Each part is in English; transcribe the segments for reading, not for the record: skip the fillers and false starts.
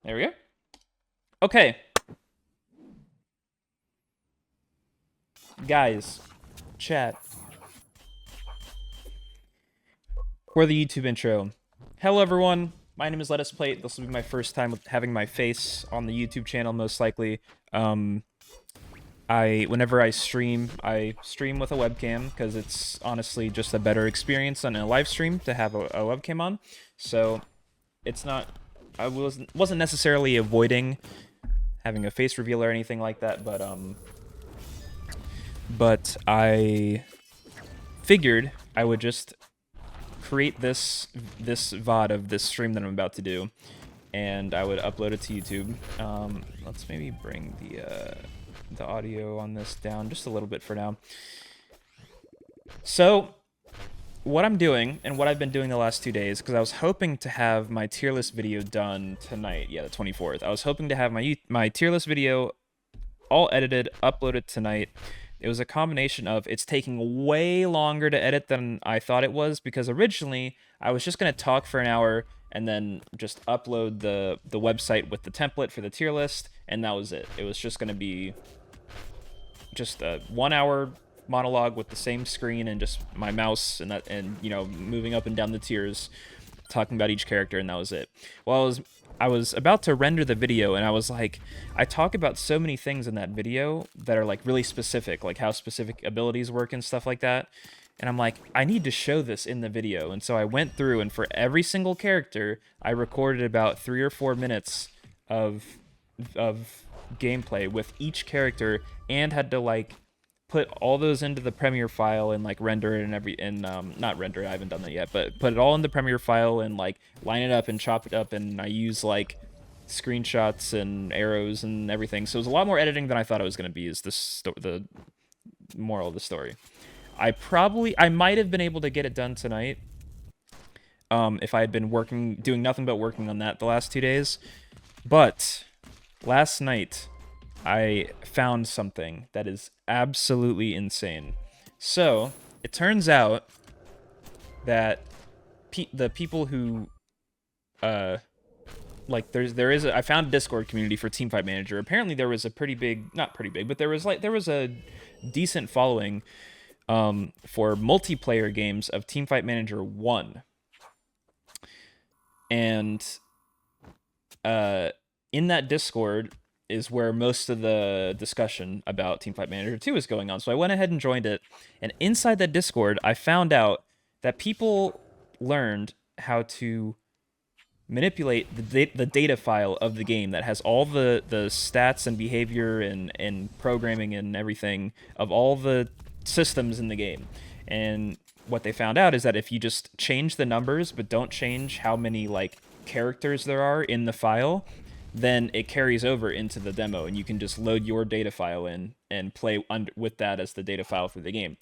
There we go. Okay, guys, chat, for the YouTube intro. Hello, everyone. My name is Let Us Play. This will be my first time with having my face on the YouTube channel, most likely. Um, whenever I stream with a webcam because it's honestly just a better experience on a live stream to have a webcam on. So it's not. I wasn't necessarily avoiding having a face reveal or anything like that, but I figured I would just create this VOD of this stream that I'm about to do, and I would upload it to YouTube. Let's maybe bring the audio on this down just a little bit for now. So what I'm doing and what I've been doing the last 2 days, because I was hoping to have my tier list video done tonight. Yeah, the 24th. I was hoping to have my tier list video all edited, uploaded tonight. It was a combination of it's taking way longer to edit than I thought it was, because originally I was just going to talk for an hour and then just upload the website with the template for the tier list, and that was it. It was just going to be just a 1 hour monologue with the same screen and just my mouse and moving up and down the tiers, talking about each character, and that was it. Well, I was about to render the video, and I was like, I talk about so many things in that video that are like really specific, like how specific abilities work and stuff like that. And I'm like, I need to show this in the video. And so I went through, and for every single character, I recorded about 3 or 4 minutes of of gameplay with each character, and had to like put all those into the Premiere file and like render it and not render it, I haven't done that yet, but put it all in the Premiere file and like line it up and chop it up, and I use like screenshots and arrows and everything. So it was a lot more editing than I thought it was going to be, is the moral of the story. I might have been able to get it done tonight, if I had been doing nothing but working on that the last 2 days. But last night I found something that is absolutely insane. So it turns out that the people who like I found a Discord community for Teamfight Manager. Apparently there was a pretty big, not pretty big, but there was a decent following for multiplayer games of Teamfight Manager 1. And in that Discord is where most of the discussion about Teamfight Manager 2 is going on. So I went ahead and joined it, and inside that Discord, I found out that people learned how to manipulate the data file of the game that has all the stats and behavior and programming and everything of all the systems in the game. And what they found out is that if you just change the numbers but don't change how many like characters there are in the file, then it carries over into the demo, and you can just load your data file in and play with that as the data file for the game.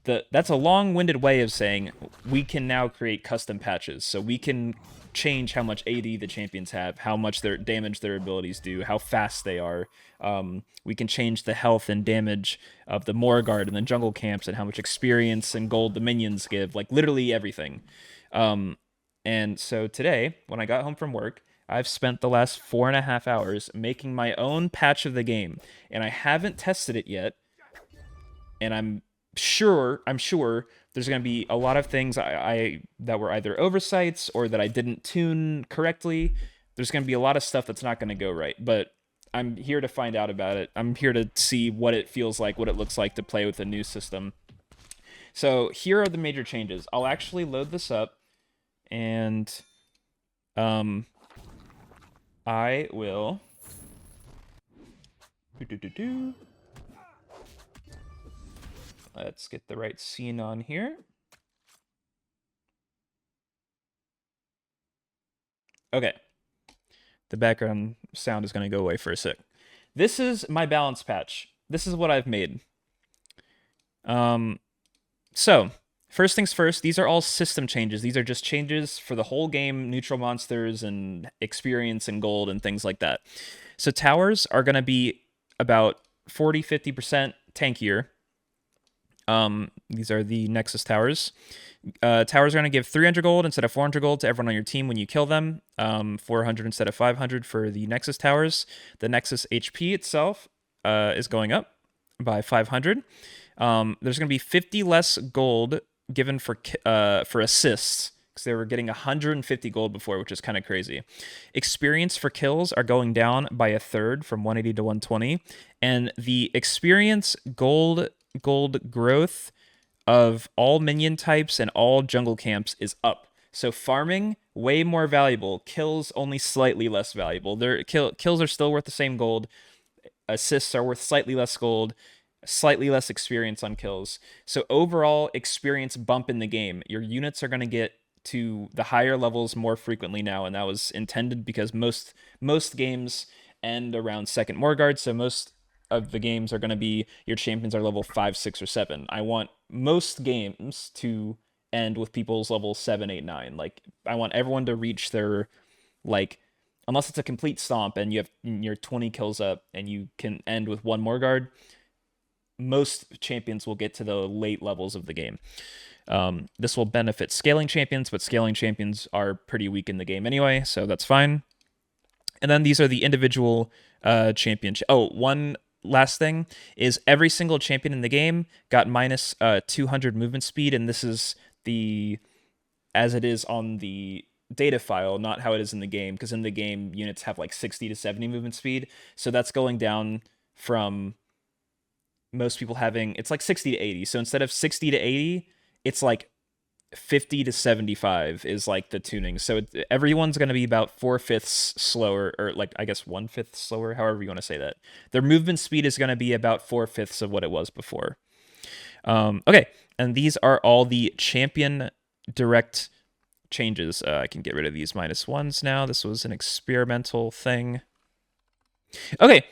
That's a long-winded way of saying we can now create custom patches, so we can change how much AD the champions have, how much their damage their abilities do, how fast they are. We can change the health and damage of the Morguard and the jungle camps, and how much experience and gold the minions give, like literally everything. And so today, when I got home from work, I've spent the last 4.5 hours making my own patch of the game, and I haven't tested it yet. And I'm sure there's going to be a lot of things I that were either oversights or that I didn't tune correctly. There's going to be a lot of stuff that's not going to go right, but I'm here to find out about it. I'm here to see what it feels like, what it looks like to play with a new system. So here are the major changes. I'll actually load this up, and I will. Let's get the right scene on here. Okay. The background sound is going to go away for a sec. This is my balance patch. This is what I've made. So, first things first, these are all system changes. These are just changes for the whole game, neutral monsters and experience and gold and things like that. So towers are going to be about 40-50% tankier. These are the Nexus towers. Towers are going to give 300 gold instead of 400 gold to everyone on your team when you kill them. 400 instead of 500 for the Nexus towers. The Nexus HP itself is going up by 500. There's going to be 50 less gold given for assists because they were getting 150 gold before, which is kind of crazy. Experience for kills are going down by a third from 180 to 120, and the experience gold growth of all minion types and all jungle camps is up. So farming way more valuable, kills only slightly less valuable. Their kills are still worth the same gold. Assists are worth slightly less gold, slightly less experience on kills. So overall experience bump in the game. Your units are going to get to the higher levels more frequently now, and that was intended because most games end around second Morguard, so most of the games are going to be your champions are level 5, 6, or 7. I want most games to end with people's level 7, 8, 9. Like, I want everyone to reach their, like, unless it's a complete stomp and you have your 20 kills up and you can end with one Morguard, most champions will get to the late levels of the game. This will benefit scaling champions, but scaling champions are pretty weak in the game anyway, so that's fine. And then these are the individual champions. Oh, one last thing is every single champion in the game got minus 200 movement speed, and this is the as it is on the data file, not how it is in the game, because in the game units have like 60 to 70 movement speed, so that's going down from most people having, it's like 60 to 80. So instead of 60 to 80, it's like 50 to 75 is like the tuning. So everyone's going to be about 4/5 slower, or like I guess 1/5 slower, however you want to say that. Their movement speed is going to be about 4/5 of what it was before. Okay, and these are all the champion direct changes. I can get rid of these -1s now. This was an experimental thing. Okay,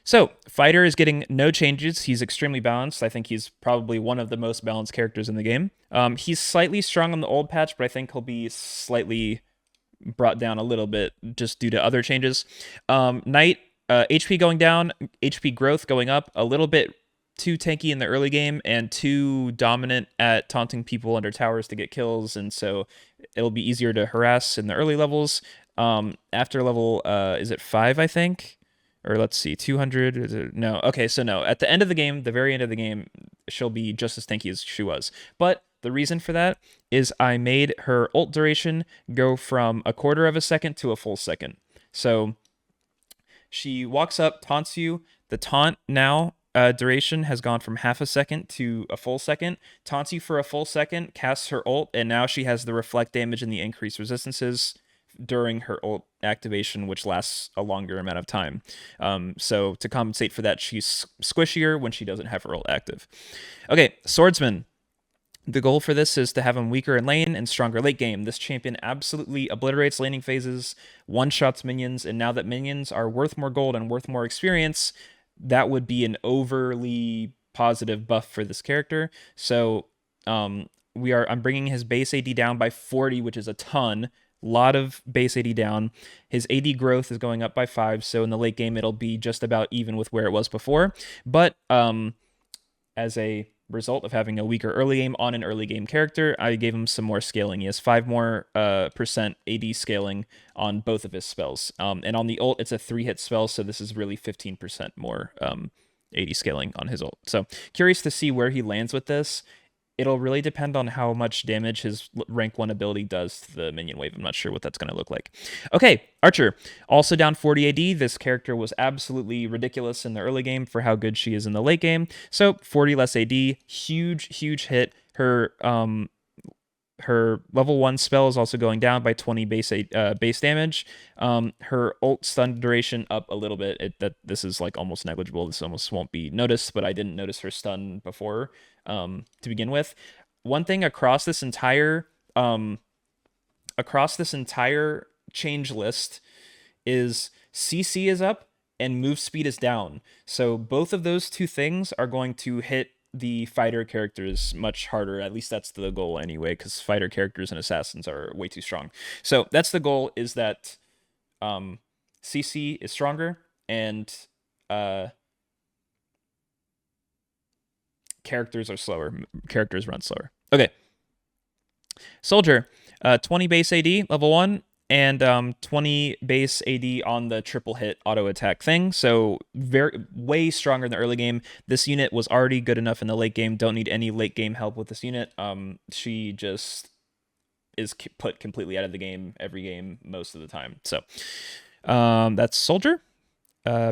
so, Fighter is getting no changes. He's extremely balanced. I think he's probably one of the most balanced characters in the game. He's slightly strong on the old patch, but I think he'll be slightly brought down a little bit just due to other changes. Knight, HP going down, HP growth going up, a little bit too tanky in the early game and too dominant at taunting people under towers to get kills, and so it'll be easier to harass in the early levels. After level, is it 5, I think? Or let's see, 200, no. Okay, so no. At the end of the game, the very end of the game, she'll be just as tanky as she was. But the reason for that is I made her ult duration go from a quarter of a second to a full second. So she walks up, taunts you. The taunt now duration has gone from half a second to a full second. Taunts you for a full second, casts her ult, and now she has the reflect damage and the increased resistances during her ult activation, which lasts a longer amount of time. So to compensate for that, she's squishier when she doesn't have her ult active. Okay, Swordsman. The goal for this is to have him weaker in lane and stronger late game. This champion absolutely obliterates laning phases, one-shots minions, and now that minions are worth more gold and worth more experience, that would be an overly positive buff for this character. So I'm bringing his base AD down by 40, which is a ton. Lot of base AD down. His AD growth is going up by 5, so in the late game it'll be just about even with where it was before. But as a result of having a weaker early game on an early game character, I gave him some more scaling. He has 5 more percent AD scaling on both of his spells. And on the ult, it's a 3-hit spell, so this is really 15% more AD scaling on his ult. So curious to see where he lands with this. It'll really depend on how much damage his rank 1 ability does to the minion wave. I'm not sure what that's going to look like. Okay, Archer. Also down 40 AD. This character was absolutely ridiculous in the early game for how good she is in the late game. So 40 less AD. Huge hit. Her level 1 spell is also going down by 20 base damage. Her ult stun duration up a little bit. This is like almost negligible. This almost won't be noticed, but I didn't notice her stun before to begin with. One thing across this entire change list is CC is up and move speed is down. So both of those two things are going to hit the fighter characters much harder. At least that's the goal anyway, because fighter characters and assassins are way too strong. So that's the goal, is that CC is stronger and characters are slower. Characters run slower. Okay. Soldier, 20 base AD, level 1, and 20 base AD on the triple hit auto attack thing. So way stronger in the early game. This unit was already good enough in the late game. Don't need any late game help with this unit. She just is put completely out of the game every game most of the time. So that's Soldier.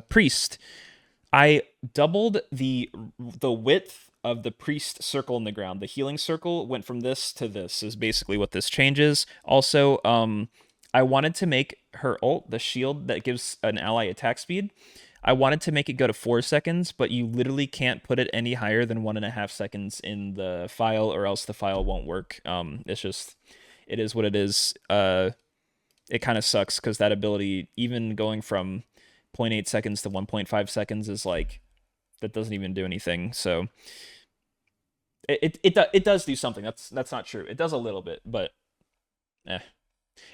Priest. I doubled the width of the priest circle in the ground. The healing circle went from this to this is basically what this changes. Also, I wanted to make her ult, the shield that gives an ally attack speed, I wanted to make it go to 4 seconds, but you literally can't put it any higher than 1.5 seconds in the file, or else the file won't work. It's just, it is what it is. It kind of sucks because that ability, even going from 0.8 seconds to 1.5 seconds, is like, that doesn't even do anything. So it does do something. That's not true. It does a little bit, but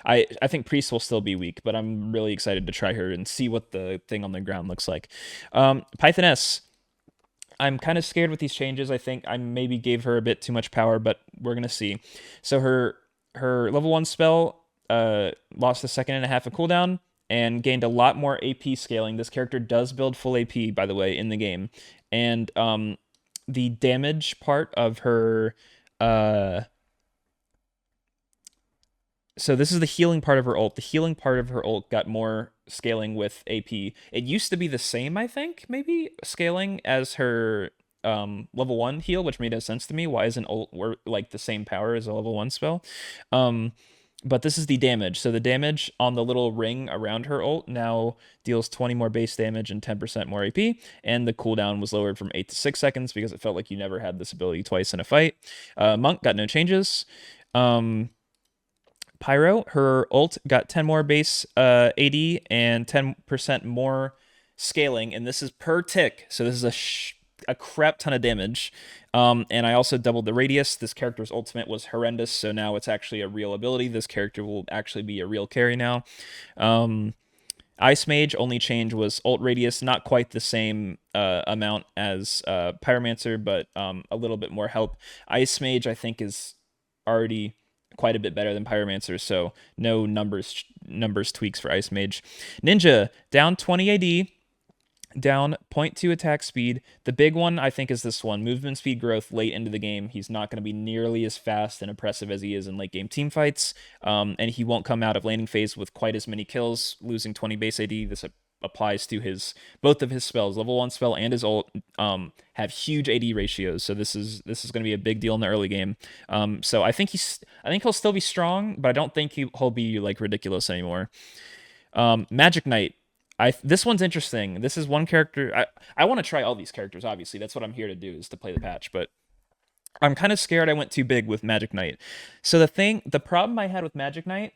I think Priest will still be weak, but I'm really excited to try her and see what the thing on the ground looks like. Pythoness. I'm kind of scared with these changes. I think I maybe gave her a bit too much power, but we're gonna see. So her level 1 spell lost a second and a half of cooldown and gained a lot more AP scaling. This character does build full AP, by the way, in the game, and the damage part of her. So this is the healing part of her ult. The healing part of her ult got more scaling with AP. It used to be the same, I think, maybe, scaling as her level 1 heal, which made no sense to me. Why isn't ult like the same power as a level 1 spell? But this is the damage. So the damage on the little ring around her ult now deals 20 more base damage and 10% more AP. And the cooldown was lowered from 8 to 6 seconds because it felt like you never had this ability twice in a fight. Monk got no changes. Pyro, her ult got 10 more base AD and 10% more scaling, and this is per tick, so this is a crap ton of damage. And I also doubled the radius. This character's ultimate was horrendous, so now it's actually a real ability. This character will actually be a real carry now. Ice Mage, only change was ult radius, not quite the same amount as Pyromancer, but a little bit more help. Ice Mage, I think, is already quite a bit better than Pyromancer, so no numbers tweaks for Ice Mage. Ninja, down 20 AD, down 0.2 attack speed. The big one, I think, is this one. Movement speed growth late into the game. He's not going to be nearly as fast and oppressive as he is in late game team fights, and he won't come out of laning phase with quite as many kills, losing 20 base AD. This applies to both of his spells. Level 1 spell and his ult have huge AD ratios, so this is going to be a big deal in the early game. So I think he'll still be strong, but I don't think he'll be like ridiculous anymore. Magic Knight. This one's interesting. This is one character. I want to try all these characters, obviously. That's what I'm here to do, is to play the patch, but I'm kind of scared I went too big with Magic Knight. So the problem I had with Magic Knight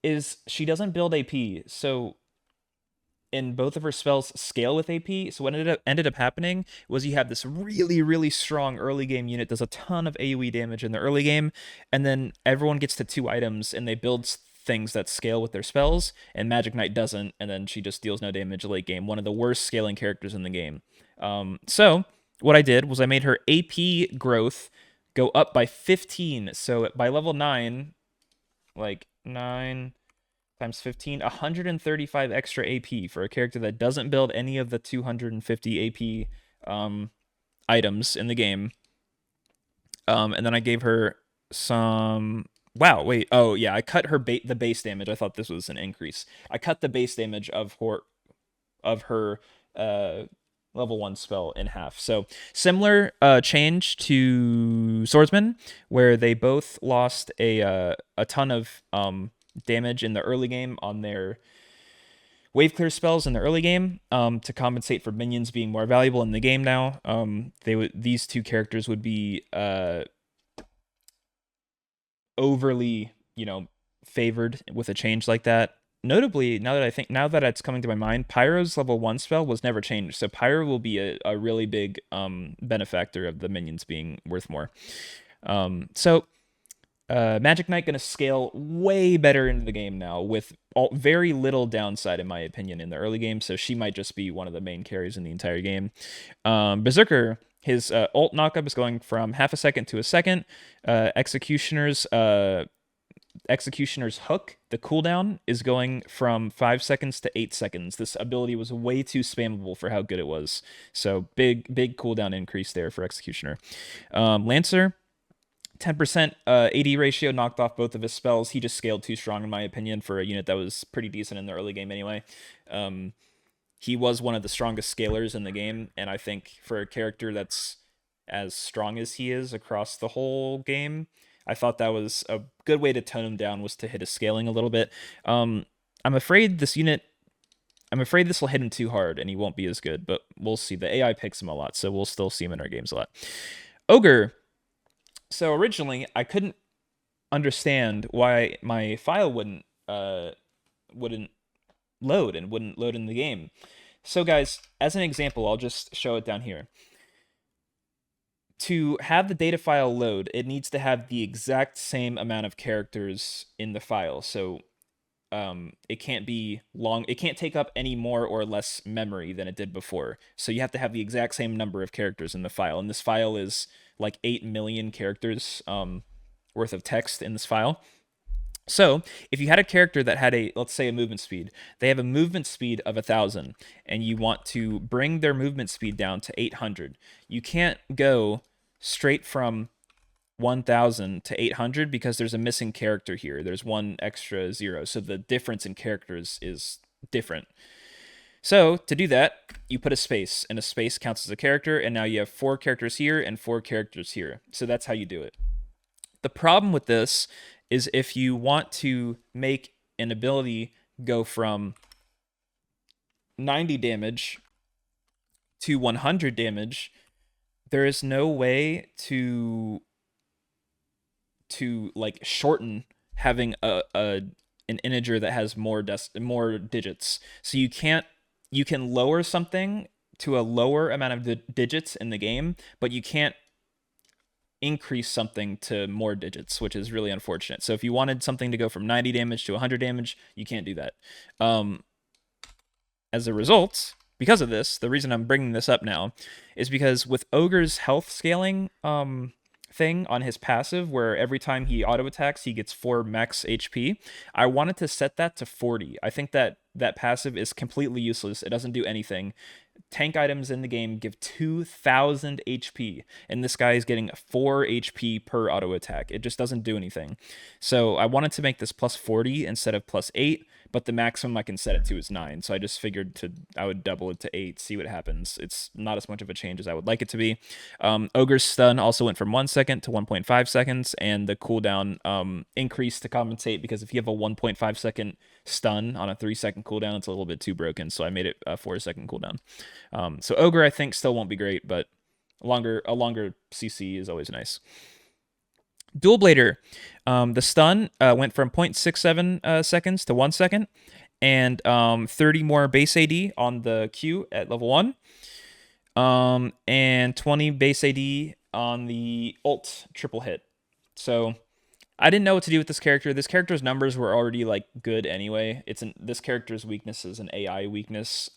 is she doesn't build AP, so in both of her spells scale with AP. So what ended up happening was you have this really, really strong early game unit, does a ton of AoE damage in the early game, and then everyone gets to 2 items and they build things that scale with their spells, and Magic Knight doesn't, and then she just deals no damage late game. One of the worst scaling characters in the game. So what I did was I made her AP growth go up by 15. So by level 9, like 9 times 15, 135 extra AP for a character that doesn't build any of the 250 AP items in the game. And then I gave her some... Wow, wait. Oh, yeah, I cut her the base damage. I thought this was an increase. I cut the base damage of her level 1 spell in half. So similar change to Swordsman, where they both lost a ton of damage in the early game on their wave clear spells in the early game to compensate for minions being more valuable in the game now. These 2 characters would be overly, favored with a change like that. Notably, now that it's coming to my mind, Pyro's level 1 spell was never changed, so Pyro will be a really big benefactor of the minions being worth more. So Magic Knight going to scale way better into the game now with very little downside, in my opinion, in the early game, so she might just be one of the main carries in the entire game. Berserker, His ult knockup is going from half a second to a second. Executioner's hook, the cooldown, is going from 5 seconds to 8 seconds. This ability was way too spammable for how good it was. So big cooldown increase there for Executioner. Lancer, 10% AD ratio, knocked off both of his spells. He just scaled too strong, in my opinion, for a unit that was pretty decent in the early game anyway. He was one of the strongest scalers in the game, and I think for a character that's as strong as he is across the whole game, I thought that was a good way to tone him down, was to hit his scaling a little bit. I'm afraid this will hit him too hard and he won't be as good, but we'll see. The AI picks him a lot, so we'll still see him in our games a lot. Ogre. So originally, I couldn't understand why my file wouldn't load and wouldn't load in the game. So guys, as an example, I'll just show it down here. To have the data file load, it needs to have the exact same amount of characters in the file. So it can't be long. It can't take up any more or less memory than it did before. So you have to have the exact same number of characters in the file. And this file is like 8 million characters worth of text in this file. So if you had a character that had let's say a movement speed, they have a movement speed of 1,000, and you want to bring their movement speed down to 800. You can't go straight from 1,000 to 800 because there's a missing character here. There's one extra zero, so the difference in characters is different. So to do that, you put a space, and a space counts as a character, and now you have 4 characters here and 4 characters here. So that's how you do it. The problem with this is if you want to make an ability go from 90 damage to 100 damage, there is no way to like shorten having an integer that has more digits. So you can lower something to a lower amount of digits in the game, but you can't increase something to more digits, which is really unfortunate. So if you wanted something to go from 90 damage to 100 damage, you can't do that. As a result, because of this, the reason I'm bringing this up now is because with Ogre's health scaling thing on his passive, where every time he auto attacks he gets 4 max HP, I wanted to set that to 40. I think that passive is completely useless. It doesn't do anything. Tank items in the game give 2,000 HP, and this guy is getting 4 HP per auto attack. It just doesn't do anything. So I wanted to make this plus 40 instead of plus 8, but the maximum I can set it to is 9. So I just figured I would double it to 8, see what happens. It's not as much of a change as I would like it to be. Ogre's stun also went from 1 second to 1.5 seconds, and the cooldown increased to compensate, because if you have a 1.5 second stun on a 3-second cooldown, it's a little bit too broken. So I made it a 4-second cooldown. So Ogre, I think, still won't be great, but a longer CC is always nice. Dual Blader, the stun went from 0.67 seconds to 1 second, and 30 more base AD on the Q at level 1, and 20 base AD on the ult triple hit. So I didn't know what to do with this character. This character's numbers were already like good anyway. This character's weakness is an AI weakness.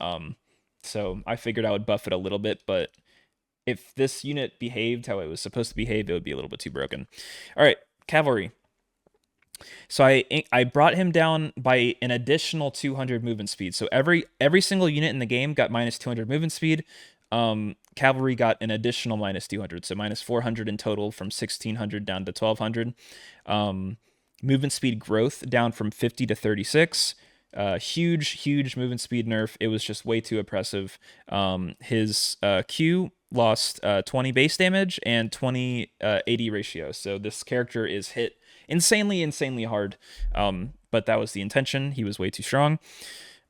So I figured I would buff it a little bit, but if this unit behaved how it was supposed to behave, it would be a little bit too broken. All right, Cavalry. So I brought him down by an additional 200 movement speed. So every single unit in the game got minus 200 movement speed. Cavalry got an additional minus 200, so minus 400 in total, from 1600 down to 1200. Movement speed growth down from 50 to 36. Huge movement speed nerf. It was just way too oppressive. His Q lost 20 base damage and 20 AD ratio. So this character is hit insanely hard. But that was the intention. He was way too strong.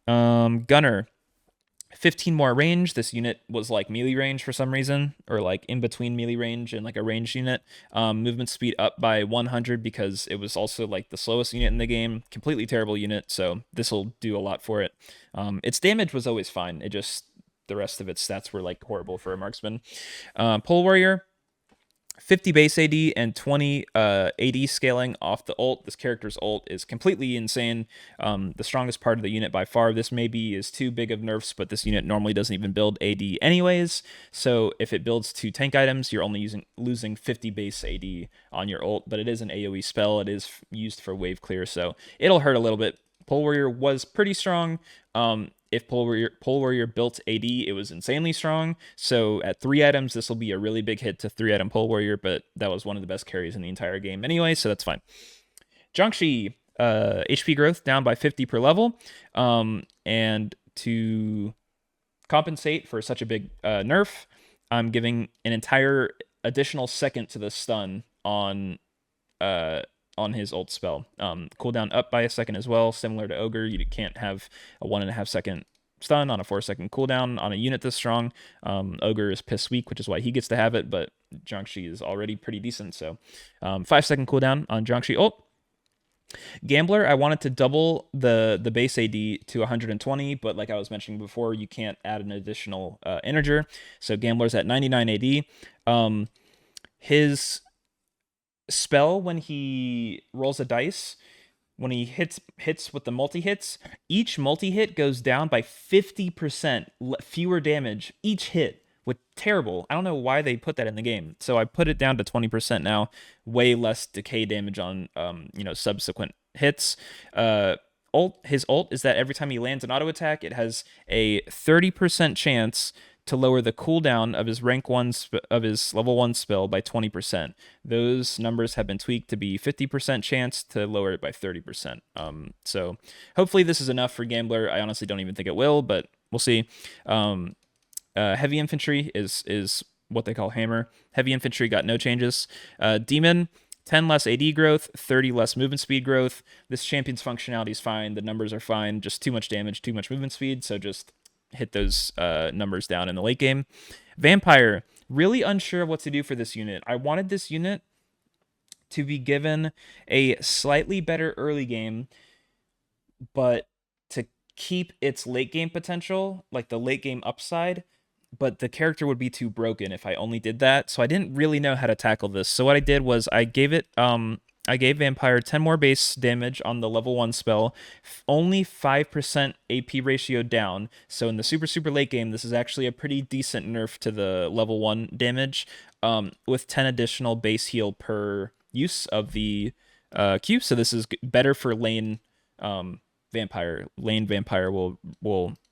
Gunner, 15 more range. This unit was like melee range for some reason, or like in between melee range and like a ranged unit. Movement speed up by 100 because it was also like the slowest unit in the game. Completely terrible unit, so this will do a lot for it. Its damage was always fine. It just, the rest of its stats were like horrible for a marksman. Pole Warrior, 50 base AD and 20 AD scaling off the ult. This character's ult is completely insane. The strongest part of the unit by far. This maybe is too big of nerfs, but this unit normally doesn't even build AD anyways. So if it builds 2 tank items, you're only losing 50 base AD on your ult, but it is an AoE spell. It is used for wave clear, so it'll hurt a little bit. Pole Warrior was pretty strong. If Pole Warrior built AD, it was insanely strong. So at 3 items, this will be a really big hit to 3-item Pole Warrior, but that was one of the best carries in the entire game anyway, so that's fine. Jiangxi, HP growth down by 50 per level. And to compensate for such a big nerf, I'm giving an entire additional second to the stun on his ult spell. Cooldown up by a second as well, similar to Ogre. You can't have a 1.5 second stun on a 4-second cooldown on a unit this strong. Ogre is piss weak, which is why he gets to have it, but Jiangxi is already pretty decent, so 5-second cooldown on Jiangxi ult. Gambler, I wanted to double the base AD to 120, but like I was mentioning before, you can't add an additional integer. So Gambler's at 99 AD. His spell, when he rolls a dice, when he hits with the multi-hits, each multi-hit goes down by 50%, fewer damage each hit. With terrible. I don't know why they put that in the game. So I put it down to 20% now. Way less decay damage on subsequent hits. His ult is that every time he lands an auto attack, it has a 30% chance to lower the cooldown of his his level 1 spell by 20%. Those numbers have been tweaked to be 50% chance to lower it by 30%. So hopefully this is enough for Gambler. I honestly don't even think it will, but we'll see. Heavy infantry is what they call hammer. Heavy infantry got no changes. Demon, 10 less AD growth, 30 less movement speed growth. This champion's functionality is fine. The numbers are fine. Just too much damage, too much movement speed. So just hit those numbers down in the late game. Vampire, really unsure of what to do for this unit. I wanted this unit to be given a slightly better early game, but to keep its late game potential, like the late game upside, but the character would be too broken if I only did that. So I didn't really know how to tackle this. So what I did was I gave Vampire 10 more base damage on the level 1 spell, only 5% AP ratio down. So in the super late game, this is actually a pretty decent nerf to the level 1 damage, with 10 additional base heal per use of the Q. So this is better for lane Vampire. Lane Vampire will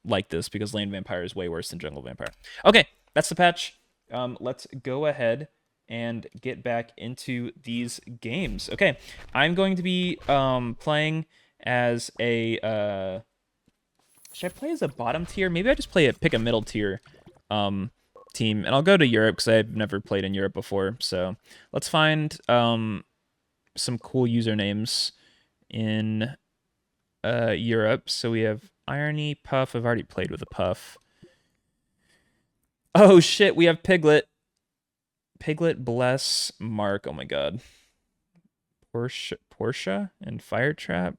like this because lane Vampire is way worse than jungle Vampire. Okay, that's the patch. Let's go ahead and get back into these games. Okay, I'm going to be playing as a... should I play as a bottom tier? Maybe I just pick a middle tier team, and I'll go to Europe because I've never played in Europe before. So let's find some cool usernames in Europe. So we have Irony, Puff. I've already played with a Puff. Oh shit, we have Piglet. Piglet, Bless, Mark. Oh my god. Portia and Fire Trap.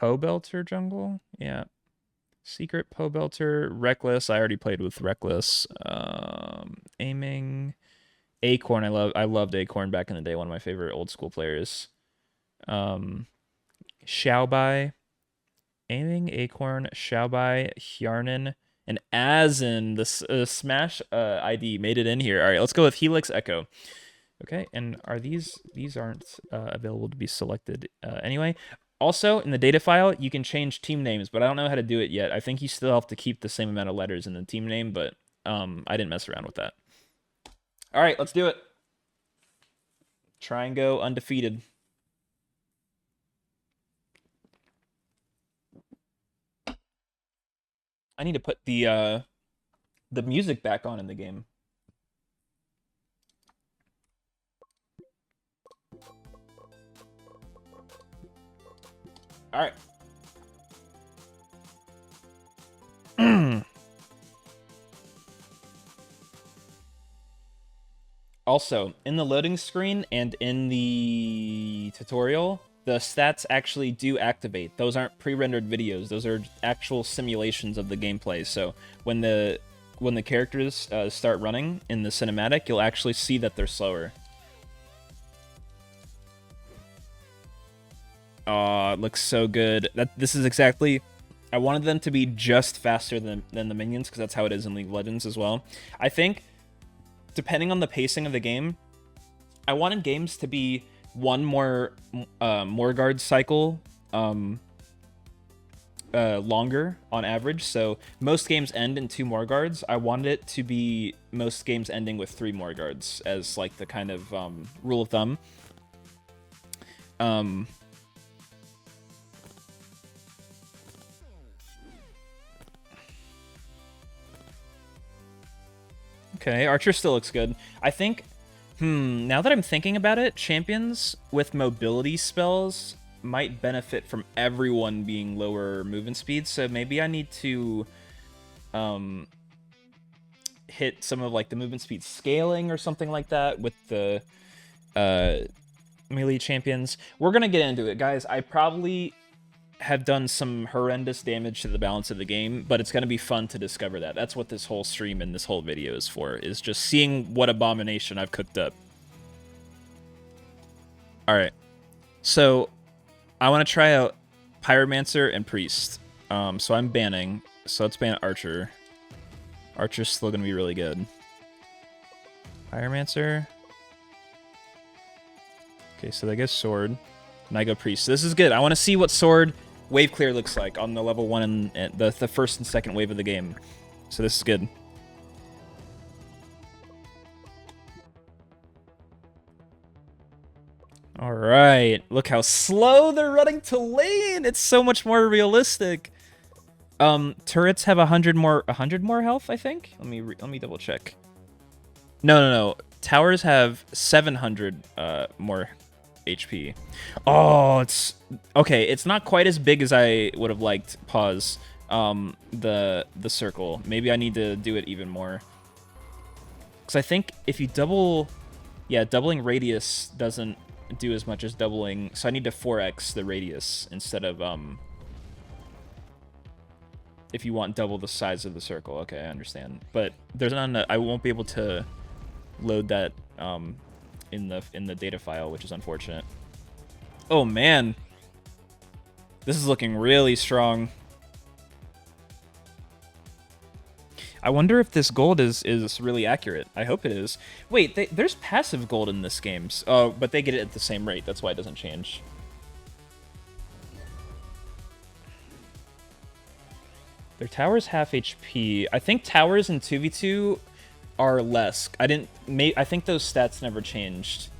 Belter jungle? Yeah. Secret Belter. Reckless. I already played with Reckless. Aiming. Acorn. I loved Acorn back in the day. One of my favorite old school players. Xiaobai. Aiming, Acorn, Xiaobai, Hjarnan, and Azen. The Smash ID made it in here. All right, let's go with Helix Echo. Okay, and are these aren't available to be selected anyway. Also, in the data file, you can change team names, but I don't know how to do it yet. I think you still have to keep the same amount of letters in the team name, but I didn't mess around with that. All right, let's do it. Try and go undefeated. I need to put the music back on in the game. All right. Also, in the loading screen and in the tutorial, the stats actually do activate. Those aren't pre-rendered videos. Those are actual simulations of the gameplay. So when the when the characters start running in the cinematic, you'll actually see that they're slower. Oh, it looks so good. This is exactly... I wanted them to be just faster than the minions, because that's how it is in League of Legends as well. I think, depending on the pacing of the game, I wanted games to be one more guard cycle longer on average. So most games end in 2 more guards. I wanted it to be most games ending with 3 more guards as like the kind of rule of thumb. Okay, Archer still looks good. I think, now that I'm thinking about it, champions with mobility spells might benefit from everyone being lower movement speed, so maybe I need to hit some of like the movement speed scaling or something like that with the melee champions. We're gonna get into it, guys. I probably have done some horrendous damage to the balance of the game, but it's going to be fun to discover that. That's what this whole stream and this whole video is for, is just seeing what abomination I've cooked up. Alright, so I want to try out Pyromancer and Priest. So I'm banning, so let's ban Archer. Archer's still going to be really good. Pyromancer. Okay, so that goes Sword. And I go Priest. So this is good. I want to see what Sword wave clear looks like on the level 1 and the first and second wave of the game. So this is good. All right, look how slow they're running to lane. It's so much more realistic. Turrets have 100 more health, I think. Let me double check. No. Towers have 700 more HP. Oh, it's okay. It's not quite as big as I would have liked. Pause. The circle. Maybe I need to do it even more. Because I think if you double, yeah, doubling radius doesn't do as much as doubling. So I need to 4x the radius instead of if you want double the size of the circle. Okay, I understand. But there's not. I won't be able to load that in the data file, which is unfortunate. Oh man, this is looking really strong. I wonder if this gold is really accurate. I hope it is. Wait, there's passive gold in this game. Oh, but they get it at the same rate. That's why it doesn't change. Their tower's half HP. I think towers in 2v2 are less. I think those stats never changed.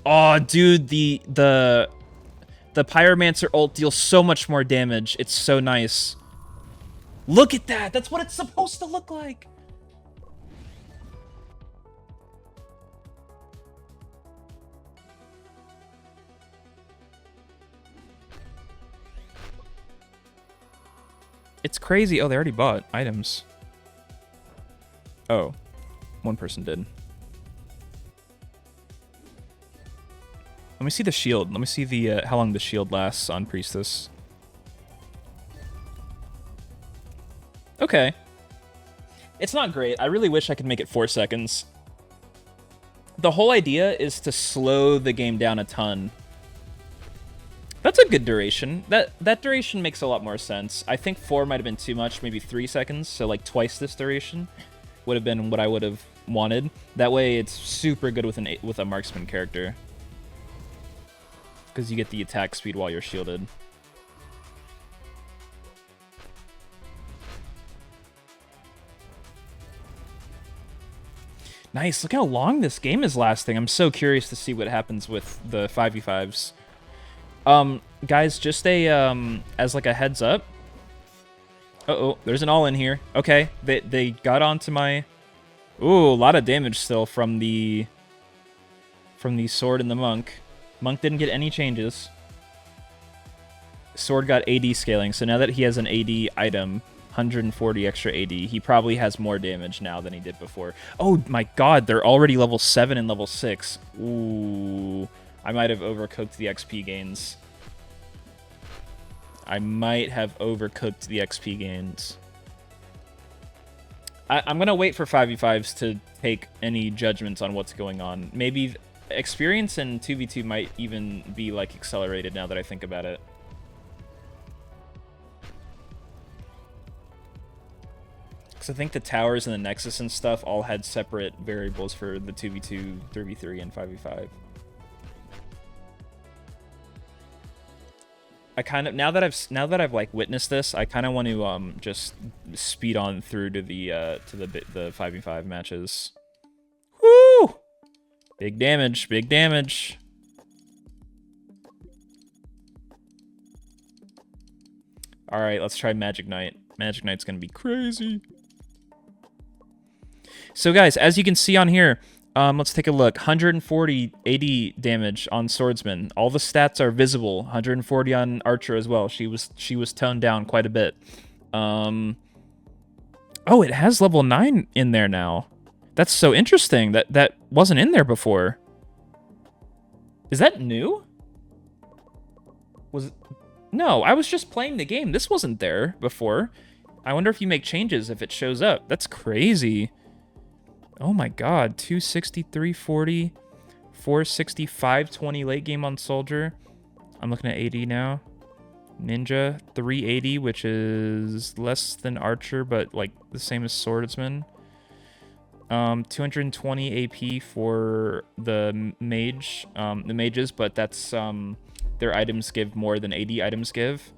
Oh, dude, the Pyromancer ult deals so much more damage. It's so nice. Look at that. That's what it's supposed to look like. It's crazy. Oh, they already bought items. Oh, one person did. Let me see the shield. Let me see the how long the shield lasts on Priestess. Okay. It's not great. I really wish I could make it 4 seconds. The whole idea is to slow the game down a ton. That's a good duration. That duration makes a lot more sense. I think 4 might have been too much, maybe 3 seconds, so like twice this duration would have been what I would have wanted. That way it's super good with a marksman character. Because you get the attack speed while you're shielded. Nice, look how long this game is lasting. I'm so curious to see what happens with the 5v5s. Guys, just as like a heads up. Uh-oh, there's an all-in here. Okay, they got onto my... Ooh, a lot of damage still from the sword and the monk. Monk didn't get any changes. Sword got AD scaling, so now that he has an AD item, 140 extra AD, he probably has more damage now than he did before. Oh my god, they're already level 7 and level 6. Ooh, I might have overcooked the XP gains. I'm gonna wait for 5v5s to take any judgments on what's going on. Maybe experience in 2v2 might even be like accelerated now that I think about it. Because I think the towers and the nexus and stuff all had separate variables for the 2v2, 3v3, and 5v5. I kind of now that I've like witnessed this, I kind of want to just speed on through to the 5v5 matches. Woo! Big damage, big damage. All right, let's try Magic Knight. Magic Knight's gonna be crazy. So guys, as you can see on here, let's take a look. 140 80 damage on Swordsman. All the stats are visible. 140 on Archer as well. She was toned down quite a bit. Oh, it has level 9 in there now. That's so interesting. That wasn't in there before. Is that new? No, I was just playing the game. This wasn't there before. I wonder if you make changes if it shows up. That's crazy. Oh my god, 260, 340, 460, 520 late game on Soldier. I'm looking at 80 now. Ninja, 380, which is less than Archer, but like the same as Swordsman. 220 AP for the mage, the mages, but that's their items give more than 80 items give.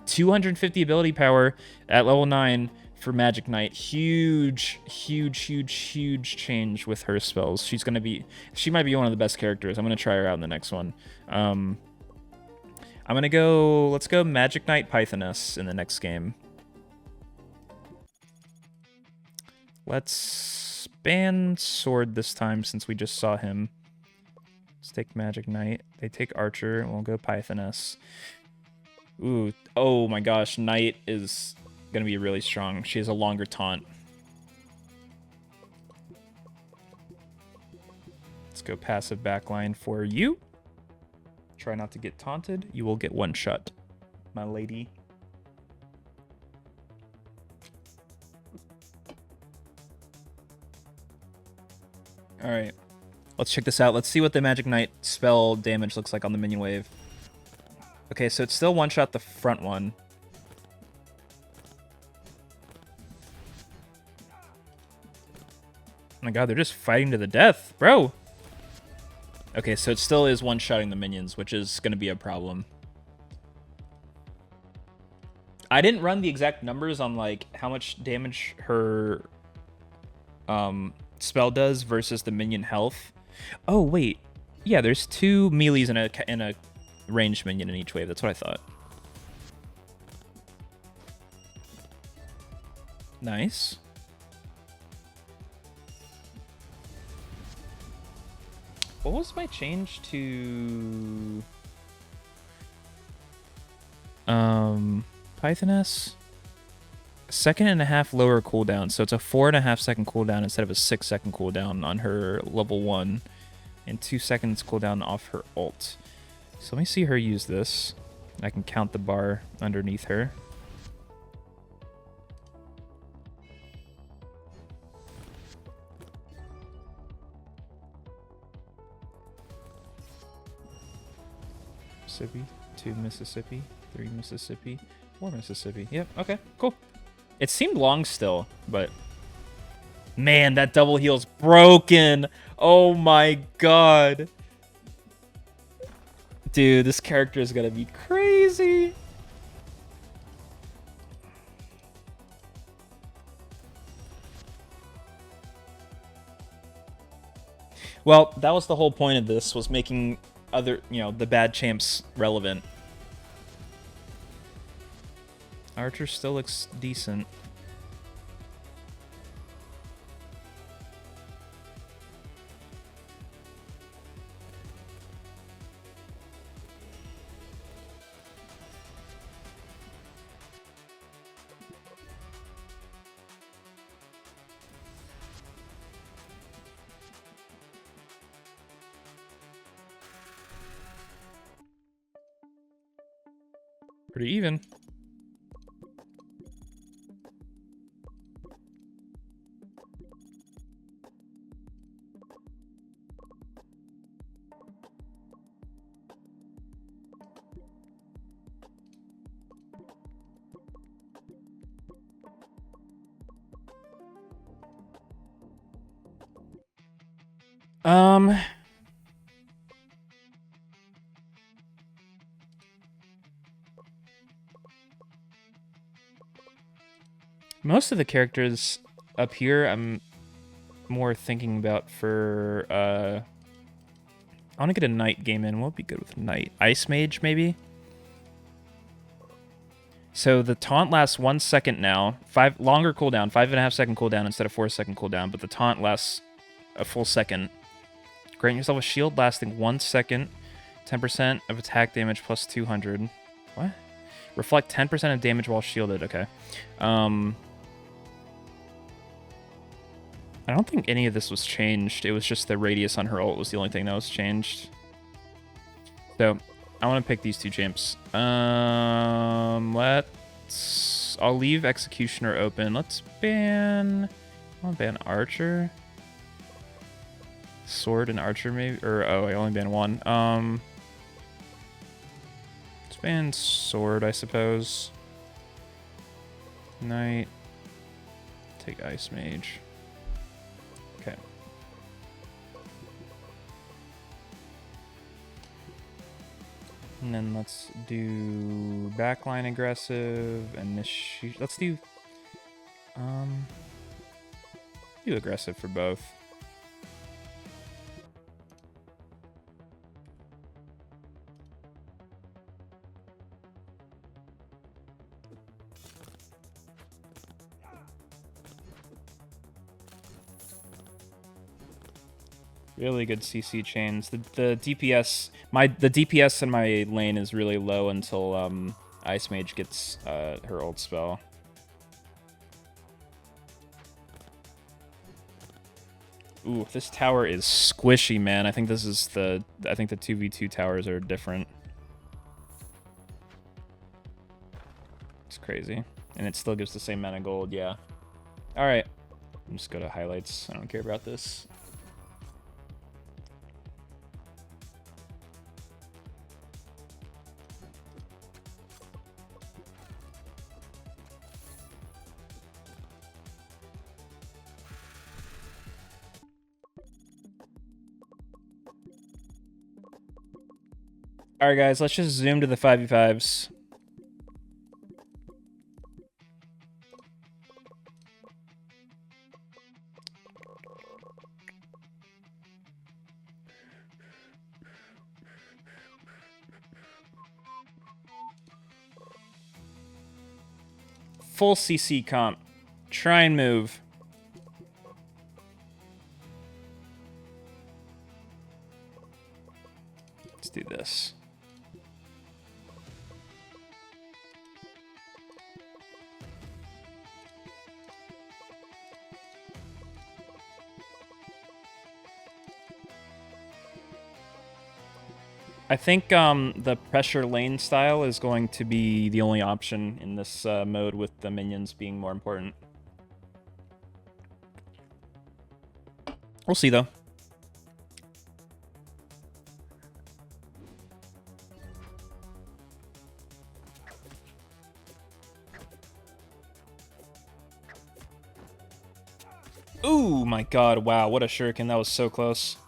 250 ability power at level 9 for Magic Knight. Huge change with her spells. She might be one of the best characters. I'm gonna try her out in the next one. Let's go Magic Knight Pythoness in the next game. Let's ban Sword this time since we just saw him. Let's take Magic Knight. They take Archer, and we'll go Pythoness. Ooh, oh my gosh, Knight is gonna be really strong. She has a longer taunt. Let's go passive backline for you. Try not to get taunted. You will get one shot, my lady. All right, let's check this out. Let's see what the Magic Knight spell damage looks like on the minion wave. Okay, so it's still one-shot the front one. Oh my god, they're just fighting to the death, bro. Okay, so it still is one-shotting the minions, which is going to be a problem. I didn't run the exact numbers on like how much damage her spell does versus the minion health. Oh wait, yeah, there's 2 melees in a ranged minion in each wave. That's what I thought. Nice. What was my change to Pythoness? 2.5 lower cooldown, so it's a 4.5 second cooldown instead of a 6 second cooldown on her level 1, and 2 seconds cooldown off her ult. So let me see her use this. I can count the bar underneath her. Mississippi, 2 Mississippi, 3 Mississippi, 4 Mississippi. Yep, okay, cool. It seemed long still, but man, that double heal's broken. Oh my god. Dude, this character is gonna be crazy. Well, that was the whole point of this, was making the bad champs relevant. Archer still looks decent. Pretty even. Um, most of the characters up here, I'm more thinking about for, I want to get a knight game in. What would be good with knight? Ice mage, maybe? So the taunt lasts 1 second now. Longer cooldown, 5.5-second cooldown instead of 4-second cooldown, but the taunt lasts a full second. Grant yourself a shield lasting 1 second, 10% of attack damage plus 200. What? Reflect 10% of damage while shielded. Okay. I don't think any of this was changed. It was just the radius on her ult was the only thing that was changed. So, I want to pick these two champs. I'll leave Executioner open. Let's ban... I want to ban Archer. Sword and Archer, maybe? Or, oh, I only ban one. Let's ban Sword, I suppose. Knight. Take Ice Mage. Okay. And then let's do backline aggressive and let's do aggressive for both. Really good CC chains. The DPS the DPS in my lane is really low until Ice Mage gets her ult spell. Ooh, this tower is squishy, man. I think this is the 2v2 towers are different. It's crazy. And it still gives the same amount of gold, yeah. Alright. Just go to highlights. I don't care about this. Alright guys, let's just zoom to the 5v5s. Full CC comp. Try and move. Let's do this. I think the pressure lane style is going to be the only option in this mode, with the minions being more important. We'll see, though. Ooh, my god, wow, what a shuriken. That was so close.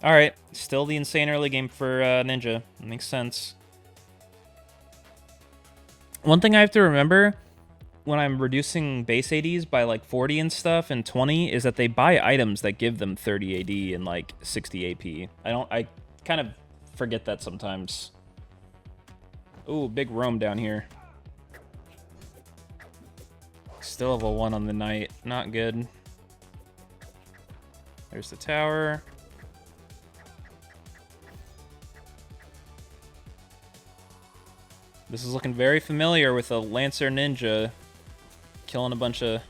Alright, still the insane early game for Ninja. Makes sense. One thing I have to remember when I'm reducing base ADs by like 40 and stuff and 20 is that they buy items that give them 30 AD and like 60 AP. I kind of forget that sometimes. Ooh, big roam down here. Still level 1 on the knight. Not good. There's the tower. This is looking very familiar with a Lancer Ninja killing a bunch of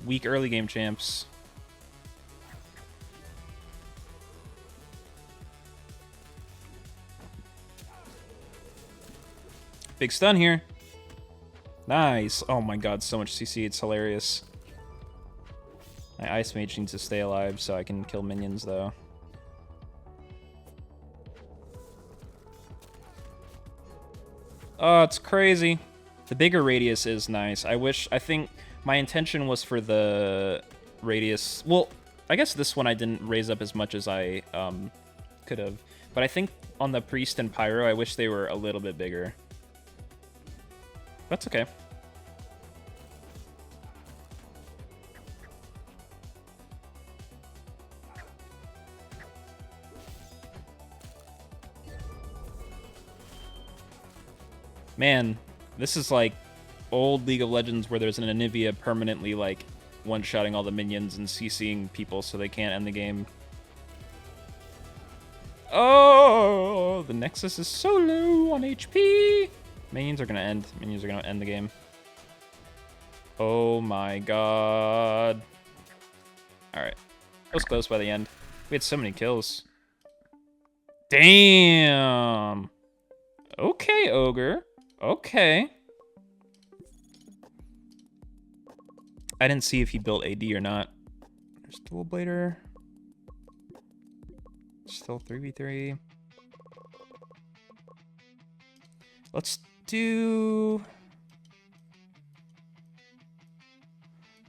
weak early game champs. Big stun here. Nice. Oh my god, so much CC. It's hilarious. My Ice Mage needs to stay alive so I can kill minions, though. Oh, it's crazy. The bigger radius is nice. I think my intention was for the radius... Well, I guess this one I didn't raise up as much as I could have. But I think on the Priest and Pyro, I wish they were a little bit bigger. That's okay. Man, this is like old League of Legends where there's an Anivia permanently like one-shotting all the minions and CCing people so they can't end the game. Oh, the Nexus is so low on HP. Minions are gonna end. Minions are gonna end the game. Oh my god. Alright. It was close by the end. We had so many kills. Damn. Okay, Ogre. Okay. I didn't see if he built AD or not. There's Dual Blader. Still 3v3. Let's do...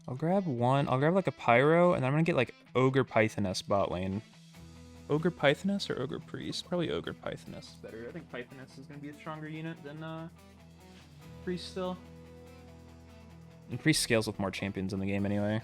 I'll grab one. I'll grab like a Pyro, and then I'm gonna get like Ogre Pythoness bot lane. Ogre Pythoness or Ogre Priest? Probably Ogre Pythoness is better. I think Pythoness is gonna be a stronger unit than Priest still. And Priest scales with more champions in the game anyway.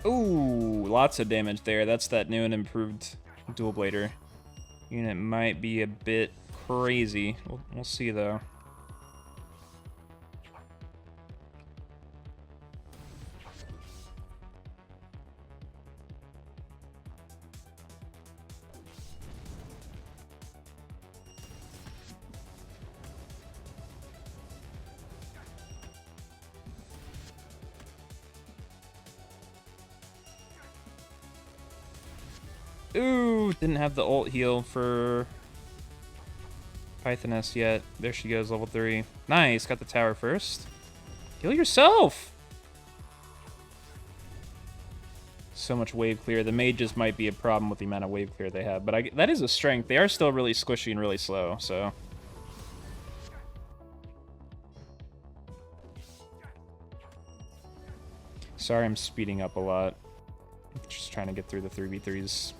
Ooh, lots of damage there. That's that new and improved Dual Blader. Unit might be a bit crazy. We'll see, though. Ooh, didn't have the ult heal for Pythoness yet. There she goes, level 3. Nice, got the tower first. Heal yourself! So much wave clear. The mages might be a problem with the amount of wave clear they have, but that is a strength. They are still really squishy and really slow, so... Sorry I'm speeding up a lot. Just trying to get through the 3v3s.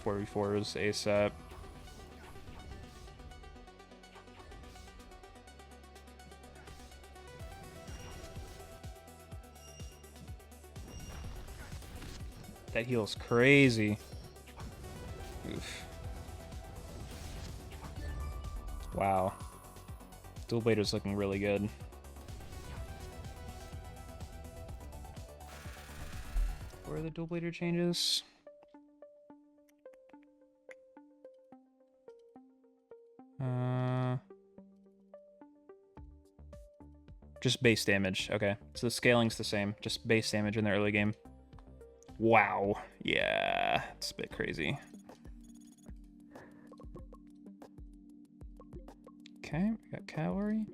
4v4s ASAP. That heal's crazy. Oof. Wow. Dual Blader's looking really good. Where are the Dual Blader changes? Just base damage. Okay, so the scaling's the same. Just base damage in the early game. Wow. Yeah, it's a bit crazy. Okay, we got cavalry.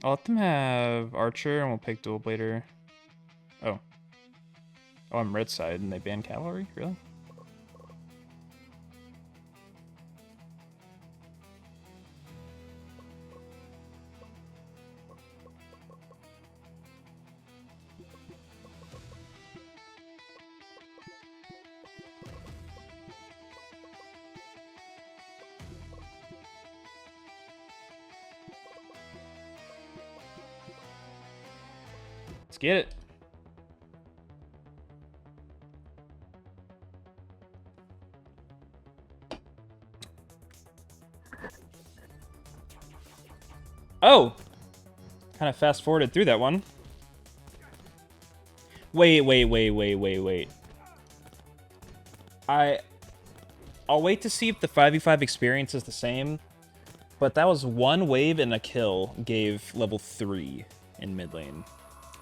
I'll let them have Archer, and we'll pick Dual Blader. Oh. Oh, I'm red side, and they banned cavalry? Really? Let's get it. Oh! Kind of fast-forwarded through that one. Wait. I'll wait to see if the 5v5 experience is the same, but that was one wave and a kill gave level 3 in mid lane.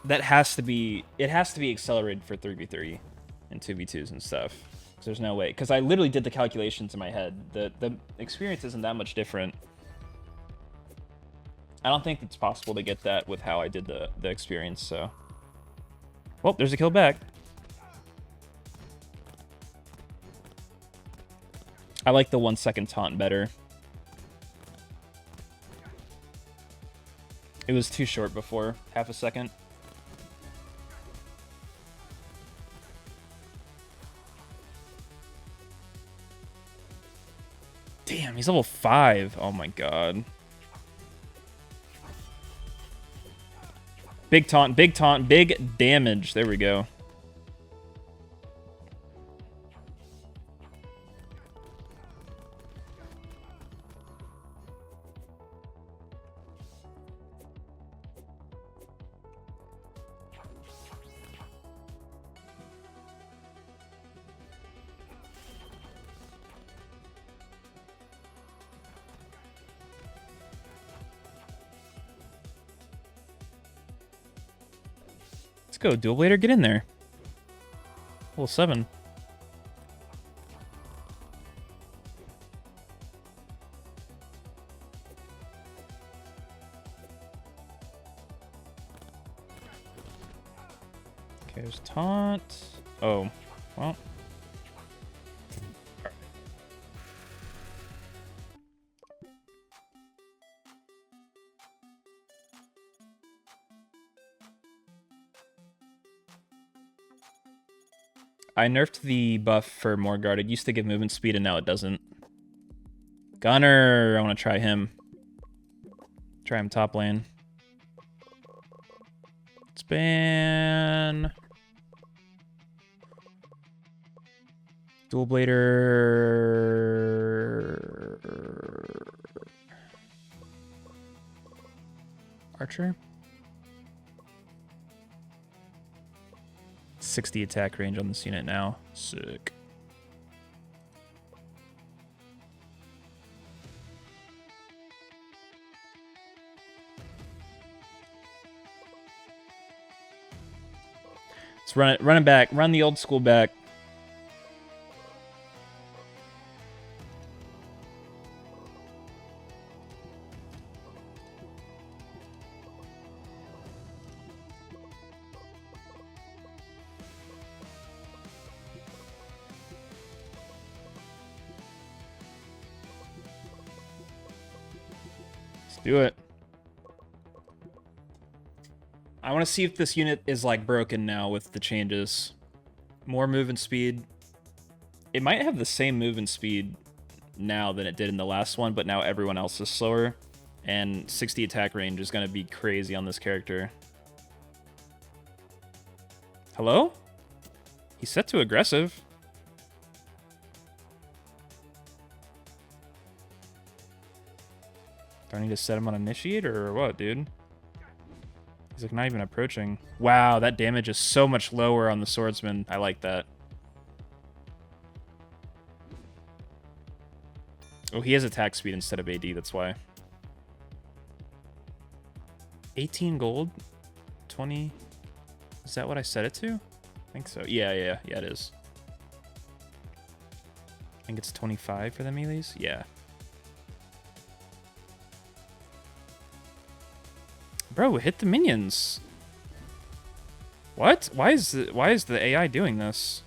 That has to be... It has to be accelerated for 3v3 and 2v2s and stuff. There's no way. Because I literally did the calculations in my head. The experience isn't that much different. I don't think it's possible to get that with how I did the experience, so... Well, there's a kill back. I like the 1 second taunt better. It was too short before. Half a second. Damn, he's level 5. Oh my god. Big taunt, big damage. There we go. Let's go, Dual Blader, get in there. Level 7. Okay, there's taunt. Oh, well. I nerfed the buff for more guard. It used to give movement speed, and now it doesn't. Gunner! I want to try him. Try him top lane. Span. Dual Blader. Archer. 60 attack range on this unit now. Sick. Let's run it. Run it back. Run the old school back. Do it. I want to see if this unit is like broken now with the changes. More movement speed. It might have the same movement speed now than it did in the last one, but now everyone else is slower. And 60 attack range is going to be crazy on this character. Hello? He's set to aggressive. Do I need to set him on initiator or what, dude? He's like not even approaching. Wow, that damage is so much lower on the swordsman. I like that. Oh, he has attack speed instead of AD, that's why. 18 gold? 20? Is that what I set it to? I think so. Yeah, it is. I think it's 25 for the melees? Yeah. Bro, hit the minions. What? Why is the AI doing this?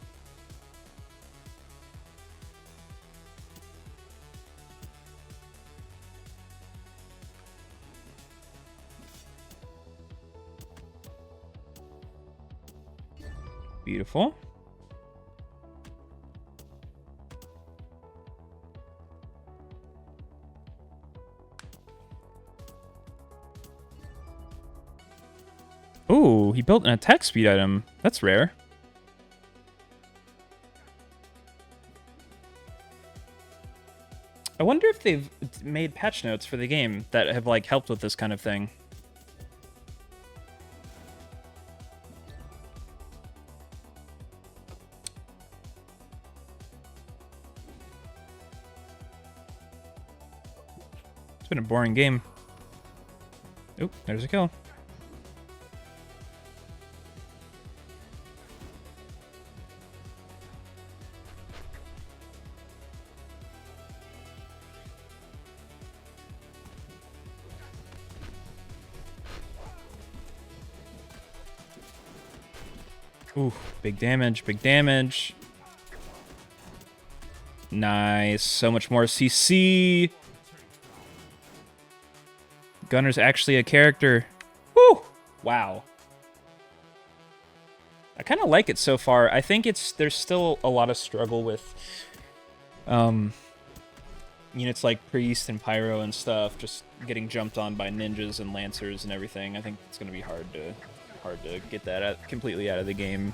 Beautiful. Ooh, he built an attack speed item. That's rare. I wonder if if they've made patch notes for the game that have like helped with this kind of thing. It's been a boring game. Oop, there's a kill. Ooh, big damage, big damage. Nice, so much more CC. Gunner's actually a character. Woo! Wow. I kind of like it so far. I think there's still a lot of struggle with units like Priest and Pyro and stuff, just getting jumped on by ninjas and lancers and everything. I think it's going to be hard to get that completely out of the game.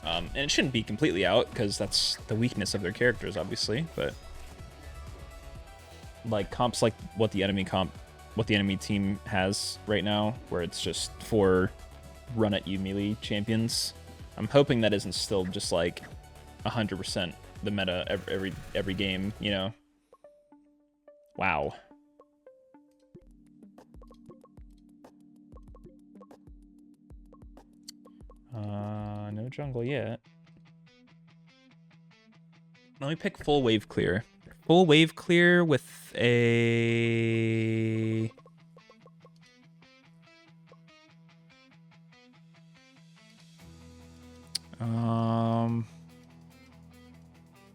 And it shouldn't be completely out, because that's the weakness of their characters, obviously, but like comps like what the enemy team has right now, where it's just 4 run-at-you melee champions. I'm hoping that isn't still just like 100% the meta every game, you know? Wow. No jungle yet. Let me pick full wave clear. Full wave clear with a...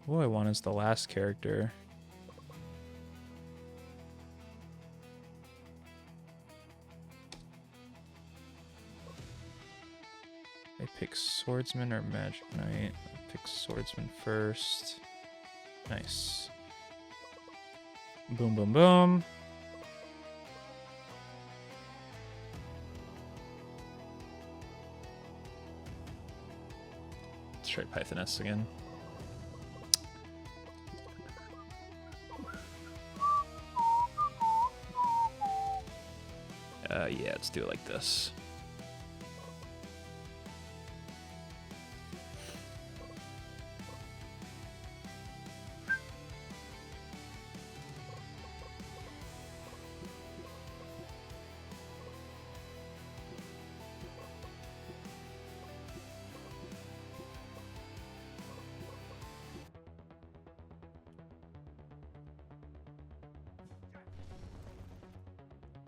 What I want is the last character. I pick Swordsman or Magic Knight. I pick Swordsman first. Nice. Boom, boom, boom. Let's try Pythoness again. Yeah, let's do it like this.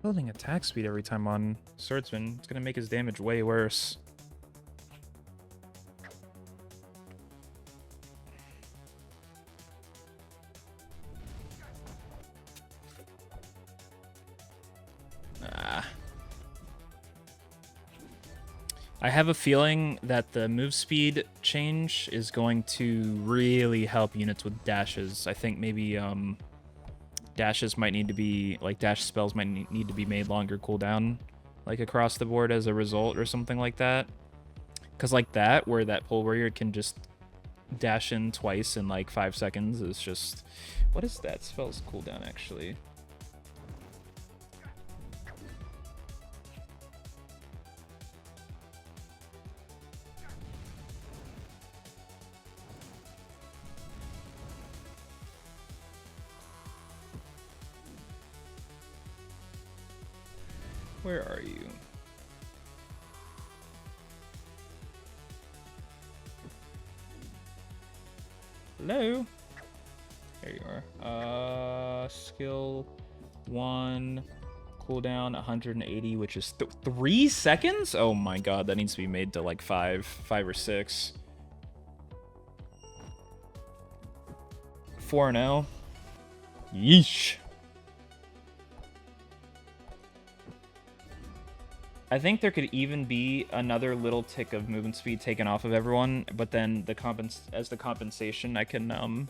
Building attack speed every time on Swordsman. It's gonna make his damage way worse. I have a feeling that the move speed change is going to really help units with dashes. I think maybe dashes might need to be, like, dash spells might need to be made longer cooldown, like, across the board as a result or something like that. Because, like, that, where that pole warrior can just dash in twice in, like, 5 seconds is just... What is that spell's cooldown, actually? Where are you? Hello? There you are. Skill 1, cooldown 180, which is 3 seconds? Oh my god, that needs to be made to like 5 or 6. 4-0. Yeesh. I think there could even be another little tick of movement speed taken off of everyone, but then as the compensation, I can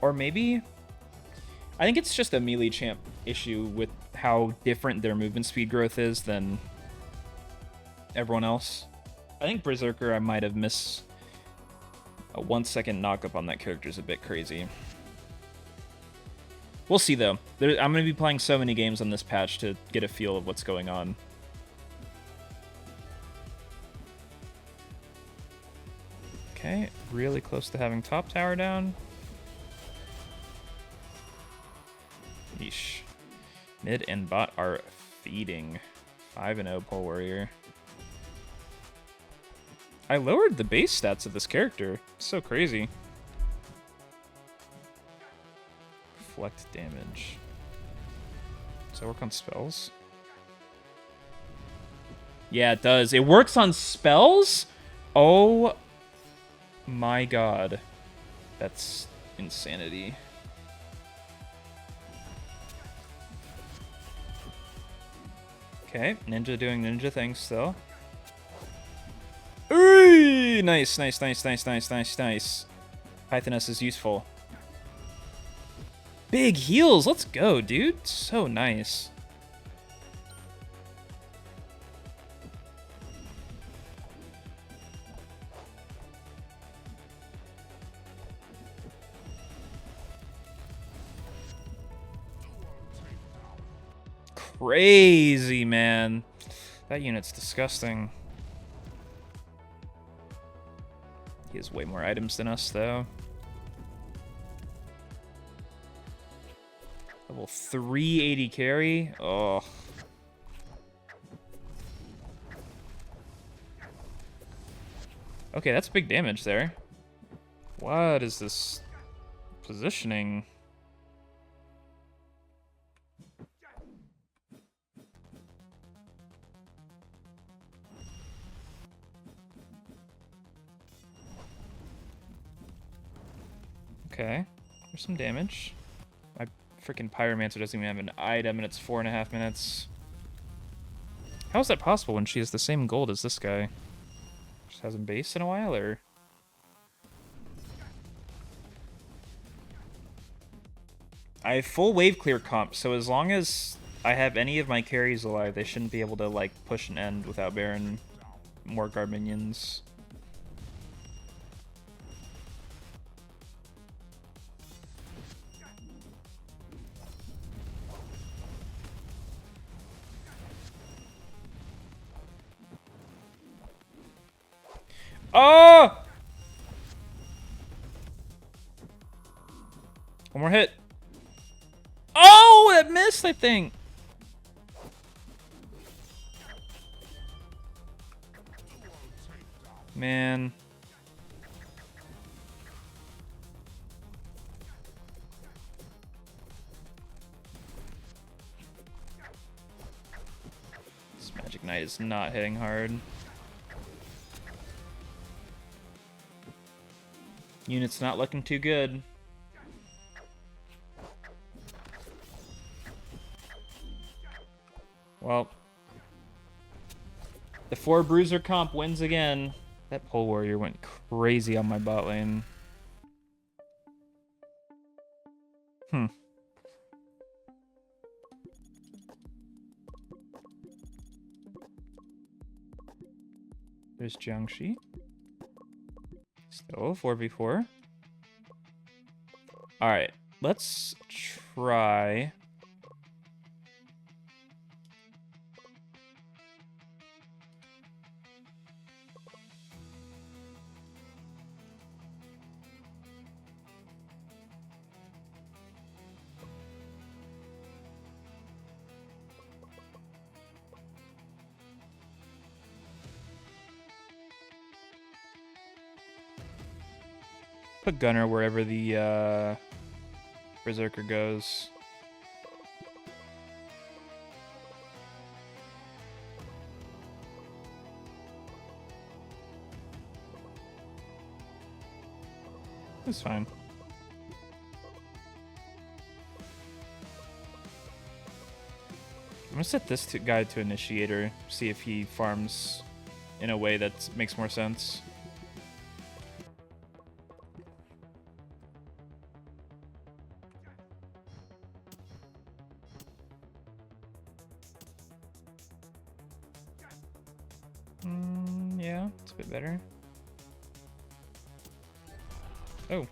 or maybe I think it's just a melee champ issue with how different their movement speed growth is than everyone else. I think Berserker, I might have missed a 1 second knock up on that character is a bit crazy. We'll see, though. I'm going to be playing so many games on this patch to get a feel of what's going on. Okay, really close to having top tower down. Yeesh. Mid and bot are feeding. 5-0 Pole Warrior. I lowered the base stats of this character. It's so crazy. Reflect damage. Does that work on spells? Yeah, it does. It works on spells? Oh my god. That's insanity. Okay, Ninja doing ninja things still. Ooh, nice, nice, nice, nice, nice, nice, nice. Pythoness is useful. Big heals, let's go, dude. So nice. Crazy, man. That unit's disgusting. He has way more items than us, though. Level 380 carry? Oh. Okay, that's big damage there. What is this positioning? Okay, there's some damage. My freaking Pyromancer doesn't even have an item, and it's 4.5 minutes. How is that possible when she has the same gold as this guy? Just hasn't based in a while, or? I have full wave clear comp, so as long as I have any of my carries alive, they shouldn't be able to, like, push an end without Baron more guard minions. Oh! One more hit. Oh, that missed, I think. Man. This Magic Knight is not hitting hard. Unit's not looking too good. Well, the 4 Bruiser comp wins again. That Pole Warrior went crazy on my bot lane. There's Jiangxi. Still 4v4. Alright, let's try... Put Gunner wherever the Berserker goes. It's fine. I'm gonna set this guy to Initiator, see if he farms in a way that makes more sense. Yeah, it's a bit better. Oh.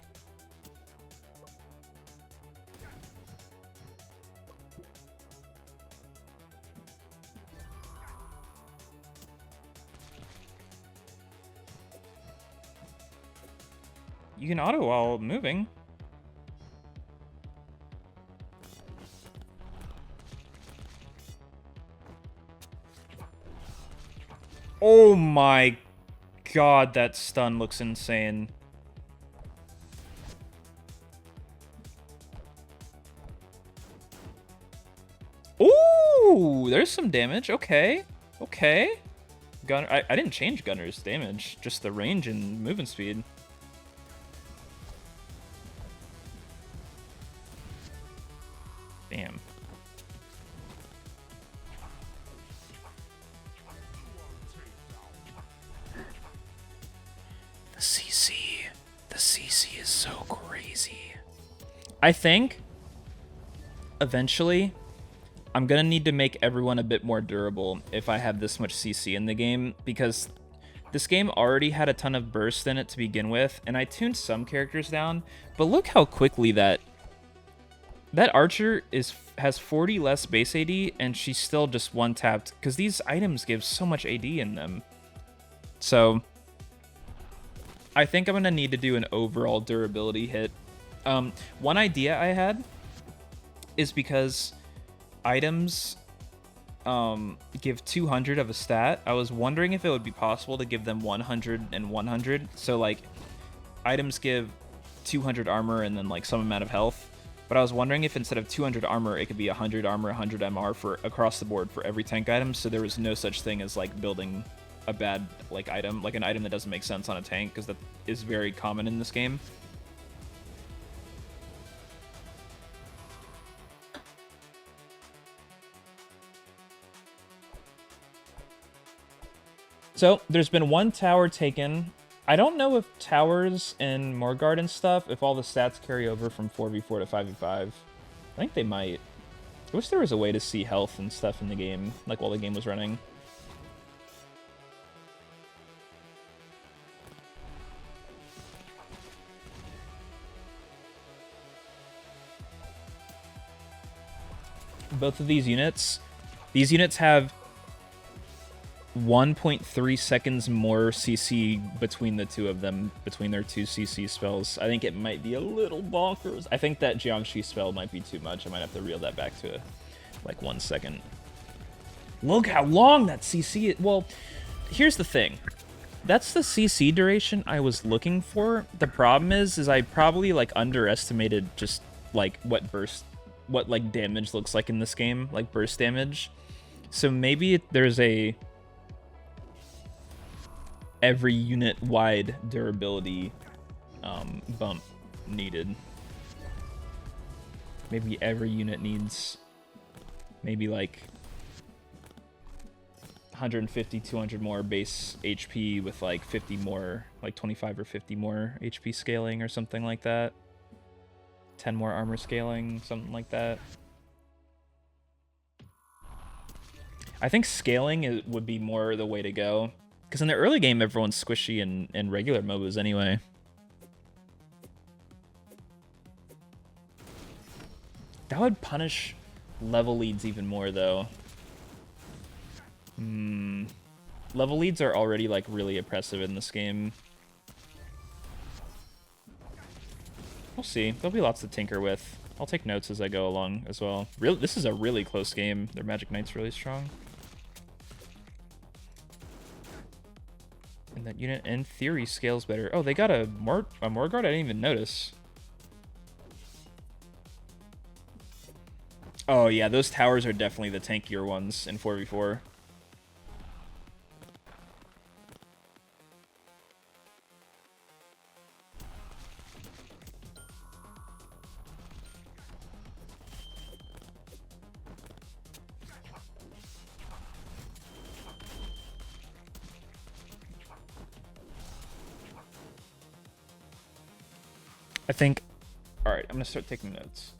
You can auto while moving. Oh my god, that stun looks insane. Ooh, there's some damage. Okay. Okay. Gunner, I didn't change Gunner's damage, just the range and movement speed. Damn. The CC is so crazy. I think eventually I'm gonna need to make everyone a bit more durable if I have this much CC in the game, because this game already had a ton of burst in it to begin with, and I tuned some characters down, but look how quickly that Archer has 40 less base AD, and she's still just one-tapped, because these items give so much AD in them. So I think I'm going to need to do an overall durability hit. One idea I had is because items give 200 of a stat, I was wondering if it would be possible to give them 100 and 100. So, like, items give 200 armor and then, like, some amount of health. But I was wondering if instead of 200 armor, it could be 100 armor, 100 MR for across the board for every tank item, so there was no such thing as, like, building a bad, like, item, like an item that doesn't make sense on a tank, because that is very common in this game. So, there's been one tower taken. I don't know if towers and Morguard and stuff, if all the stats carry over from 4v4 to 5v5. I think they might. I wish there was a way to see health and stuff in the game, like while the game was running. Both of these units have 1.3 seconds more CC between the two of them, between their two CC spells. I think it might be a little bonkers. I think that Jiangshi spell might be too much. I might have to reel that back to like 1 second. Look how long that CC is. Well, here's the thing. That's the CC duration I was looking for. The problem is I probably like underestimated just like what like damage looks like in this game, like burst damage. So maybe there's a every unit wide durability bump needed. Maybe every unit needs maybe like 150, 200 more base HP with like 50 more, like 25 or 50 more HP scaling or something like that. 10 more armor scaling, something like that. I think scaling would be more the way to go. Because in the early game, everyone's squishy in regular MOBAs anyway. That would punish level leads even more, though. Level leads are already, like, really oppressive in this game. We'll see. There'll be lots to tinker with. I'll take notes as I go along as well. This is a really close game. Their Magic Knight's really strong. And that unit, in theory, scales better. Oh, they got a Morguard? I didn't even notice. Oh, yeah, those towers are definitely the tankier ones in 4v4. I think... Alright, I'm gonna start taking notes.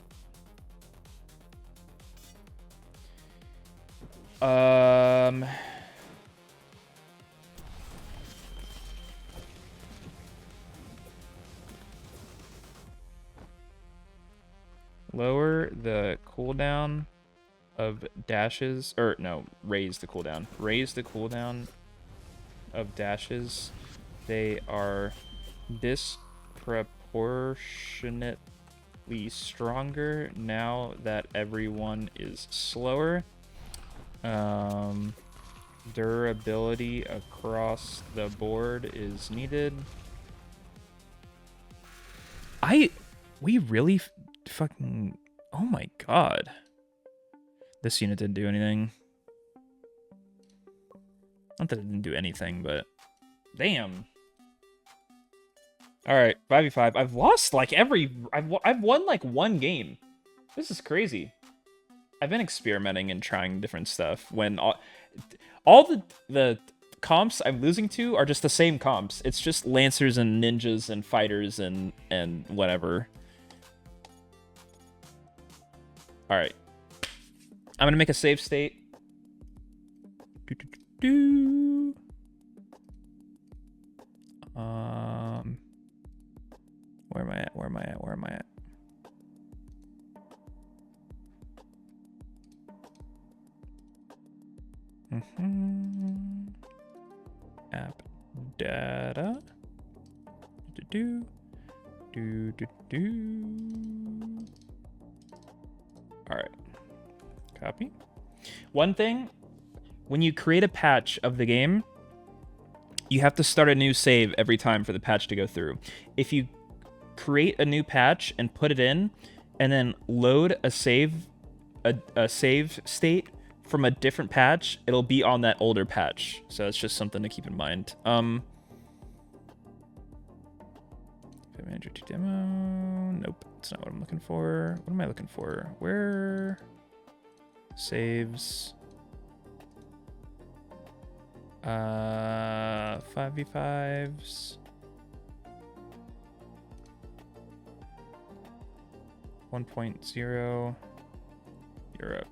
Lower the cooldown of dashes, or no, raise the cooldown. Raise the cooldown of dashes. They are disproportionate proportionately stronger now that everyone is slower. Durability across the board is needed. We really fucking... Oh my god. This unit didn't do anything. Not that it didn't do anything, but... Damn. Alright, 5v5. I've lost, like, I've won, like, one game. This is crazy. I've been experimenting and trying different stuff when all the comps I'm losing to are just the same comps. It's just Lancers and Ninjas and Fighters and whatever. Alright. I'm gonna make a save state. Where am I at? Where am I at? Where am I at? App data. All right. Copy. One thing, when you create a patch of the game, you have to start a new save every time for the patch to go through. If you create a new patch and put it in, and then load a save state from a different patch, it'll be on that older patch. So it's just something to keep in mind. Manager to demo. Nope, that's not what I'm looking for. What am I looking for? Where saves? 5v5s. 1.0 Europe.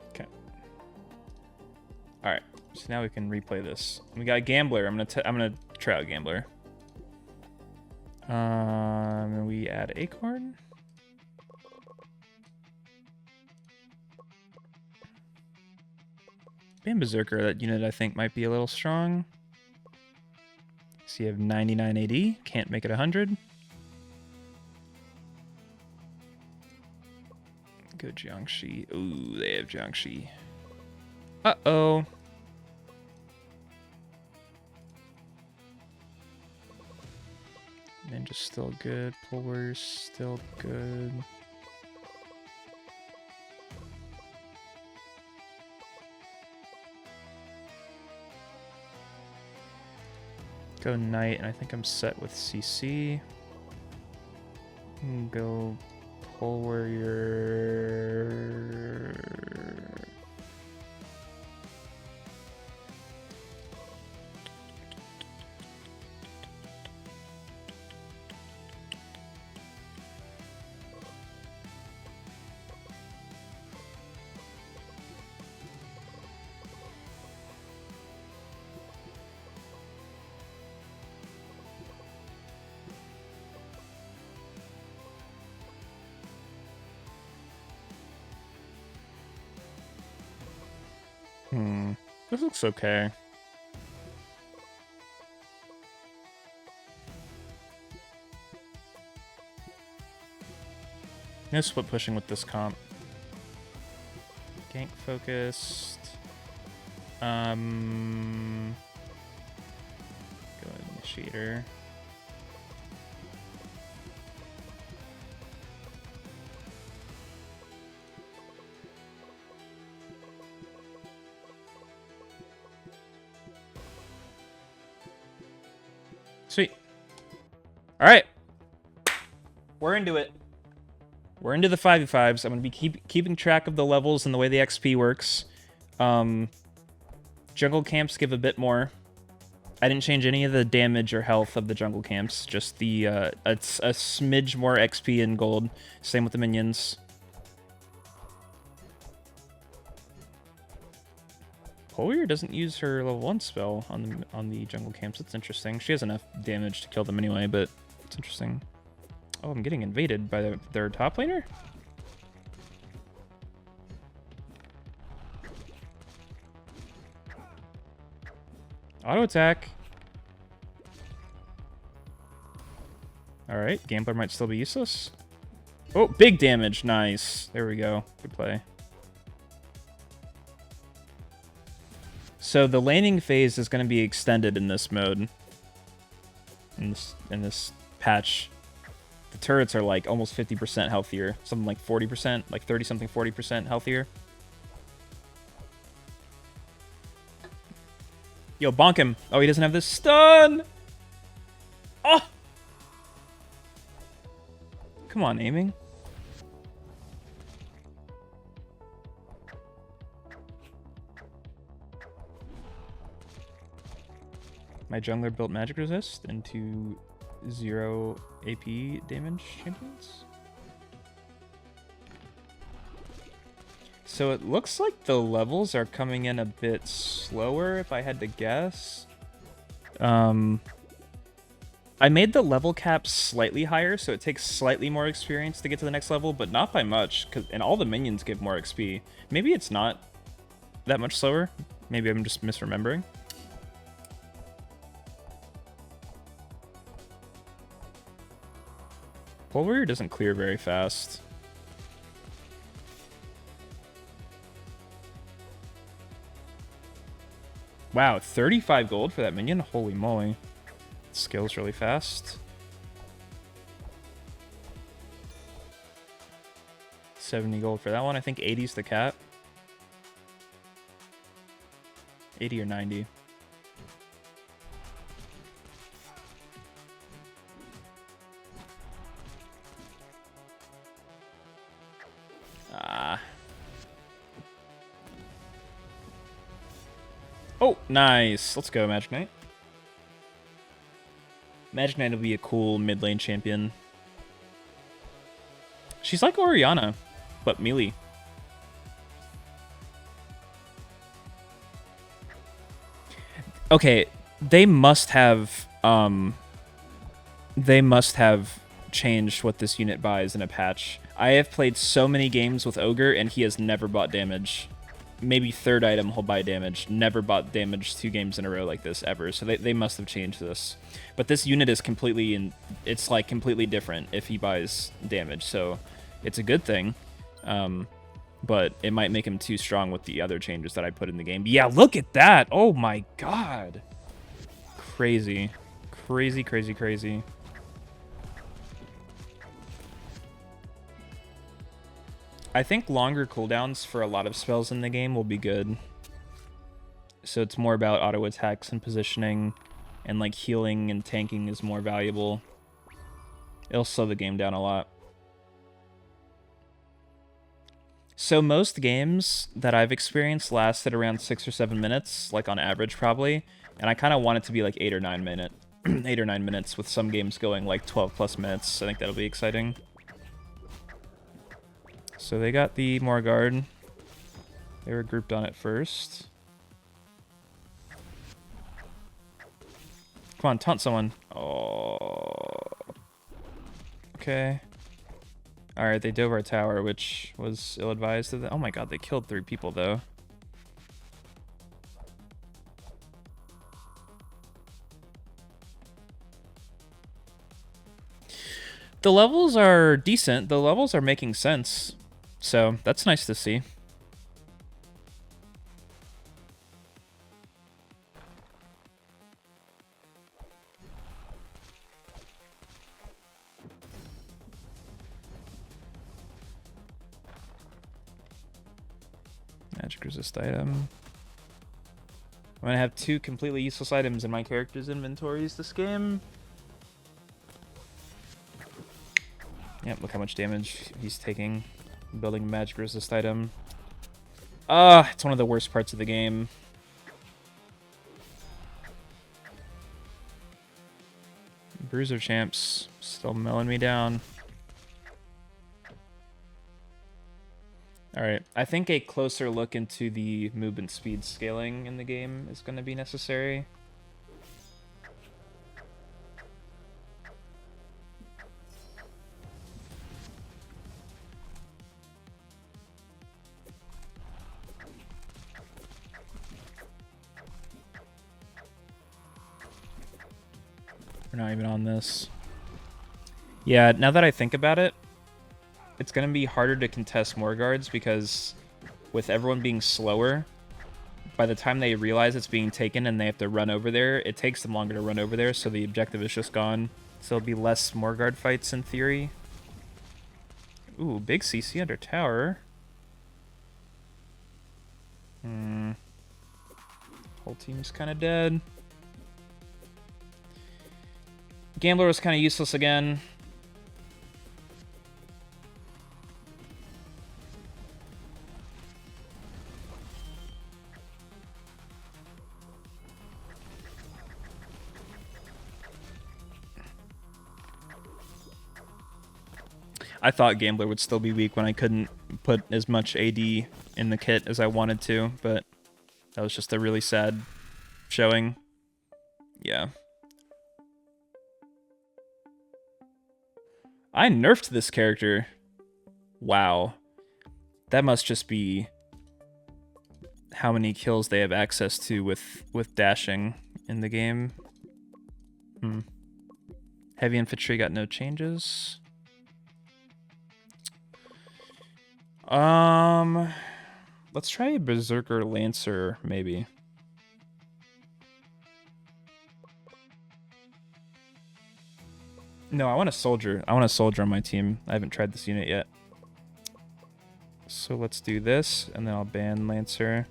Okay. All right. So now we can replay this. We got Gambler. I'm gonna try out Gambler. And we add Acorn. Bam Berserker, that unit I think might be a little strong. So you have 99 AD, can't make it 100. Go Jiangxi. Ooh, they have Jiangxi. Uh-oh. Ninja's still good. Pole Warrior's still good. Go Knight, and I think I'm set with CC. Go Pole Warrior. This looks okay. No split pushing with this comp. Gank focused. Go initiator. Sweet. All right. We're into it. We're into the 5v5s. I'm going to be keeping track of the levels and the way the XP works. Jungle camps give a bit more. I didn't change any of the damage or health of the jungle camps. Just the a smidge more XP and gold. Same with the minions. Warrior doesn't use her level 1 spell on the jungle camps. That's interesting. She has enough damage to kill them anyway, but it's interesting. Oh, I'm getting invaded by their top laner? Auto attack. Alright, Gambler might still be useless. Oh, big damage. Nice. There we go. Good play. So the laning phase is going to be extended in this mode. In this patch. The turrets are like almost 50% healthier. Something like 40%, like 30-something, 40% healthier. Yo, bonk him. Oh, he doesn't have this stun. Oh! Come on, aiming. My jungler built magic resist into 0 AP damage champions. So it looks like the levels are coming in a bit slower, if I had to guess. I made the level cap slightly higher, so it takes slightly more experience to get to the next level, but not by much, and all the minions give more XP. Maybe it's not that much slower. Maybe I'm just misremembering. Pole Warrior doesn't clear very fast. Wow, 35 gold for that minion? Holy moly. Scales really fast. 70 gold for that one. I think 80's the cap. 80 or 90. Oh, nice. Let's go, Magic Knight. Magic Knight will be a cool mid lane champion. She's like Orianna, but melee. Okay, they must have changed what this unit buys in a patch. I have played so many games with Ogre and he has never bought damage. Maybe third item he'll buy damage. Never bought damage 2 games in a row like this ever. So they must have changed this. But this unit is completely it's like completely different if he buys damage. So it's a good thing. But it might make him too strong with the other changes that I put in the game. Yeah, look at that. Oh my god. Crazy. Crazy, crazy, crazy. I think longer cooldowns for a lot of spells in the game will be good. So it's more about auto attacks and positioning, and like healing and tanking is more valuable. It'll slow the game down a lot. So most games that I've experienced lasted around 6 or 7 minutes, like on average probably, and I kind of want it to be like 8 or 9 minutes, with some games going like 12 plus minutes. I think that'll be exciting. So they got the Morgard. They were grouped on it first. Come on, taunt someone. Oh. Okay. Alright, they dove our tower, which was ill-advised of them. Oh my god, they killed 3 people, though. The levels are decent. The levels are making sense. So, that's nice to see. Magic resist item. I'm gonna have 2 completely useless items in my character's inventories this game. Yep, look how much damage he's taking. Building a magic resist item. It's one of the worst parts of the game. Bruiser champs still mowing me down. Alright, I think a closer look into the movement speed scaling in the game is going to be necessary. We're not even on this. Yeah, now that I think about it, it's going to be harder to contest more guards because with everyone being slower, by the time they realize it's being taken and they have to run over there, it takes them longer to run over there, so the objective is just gone. So there'll be less Morguard fights in theory. Ooh, big CC under tower. Whole team's kind of dead. Gambler was kind of useless again. I thought Gambler would still be weak when I couldn't put as much AD in the kit as I wanted to, but that was just a really sad showing. Yeah. I nerfed this character. Wow. That must just be how many kills they have access to with dashing in the game. Heavy infantry got no changes. Let's try a Berserker Lancer, maybe. No, I want a soldier. I want a soldier on my team. I haven't tried this unit yet. So let's do this, and then I'll ban Lancer.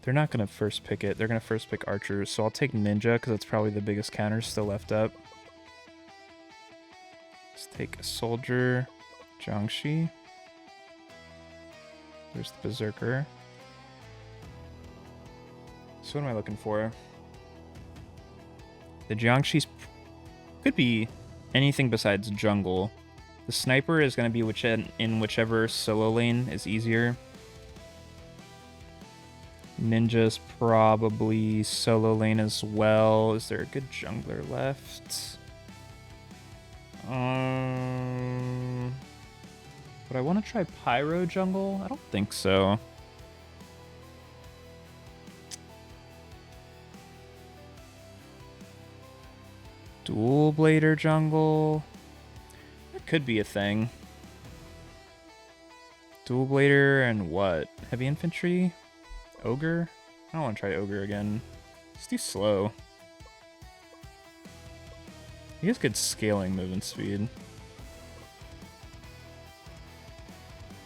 They're not going to first pick it. They're going to first pick archers, so I'll take Ninja, because it's probably the biggest counter still left up. Let's take a soldier. Jiangxi. There's the Berserker. So what am I looking for? The Jiangxi's could be anything besides jungle. The sniper is going to be in whichever solo lane is easier. Ninja's probably solo lane as well. Is there a good jungler left? Would I want to try Pyro jungle? I don't think so. Dual Blader jungle. That could be a thing. Dual Blader and what? Heavy infantry? Ogre? I don't want to try Ogre again. It's too slow. He has good scaling movement speed.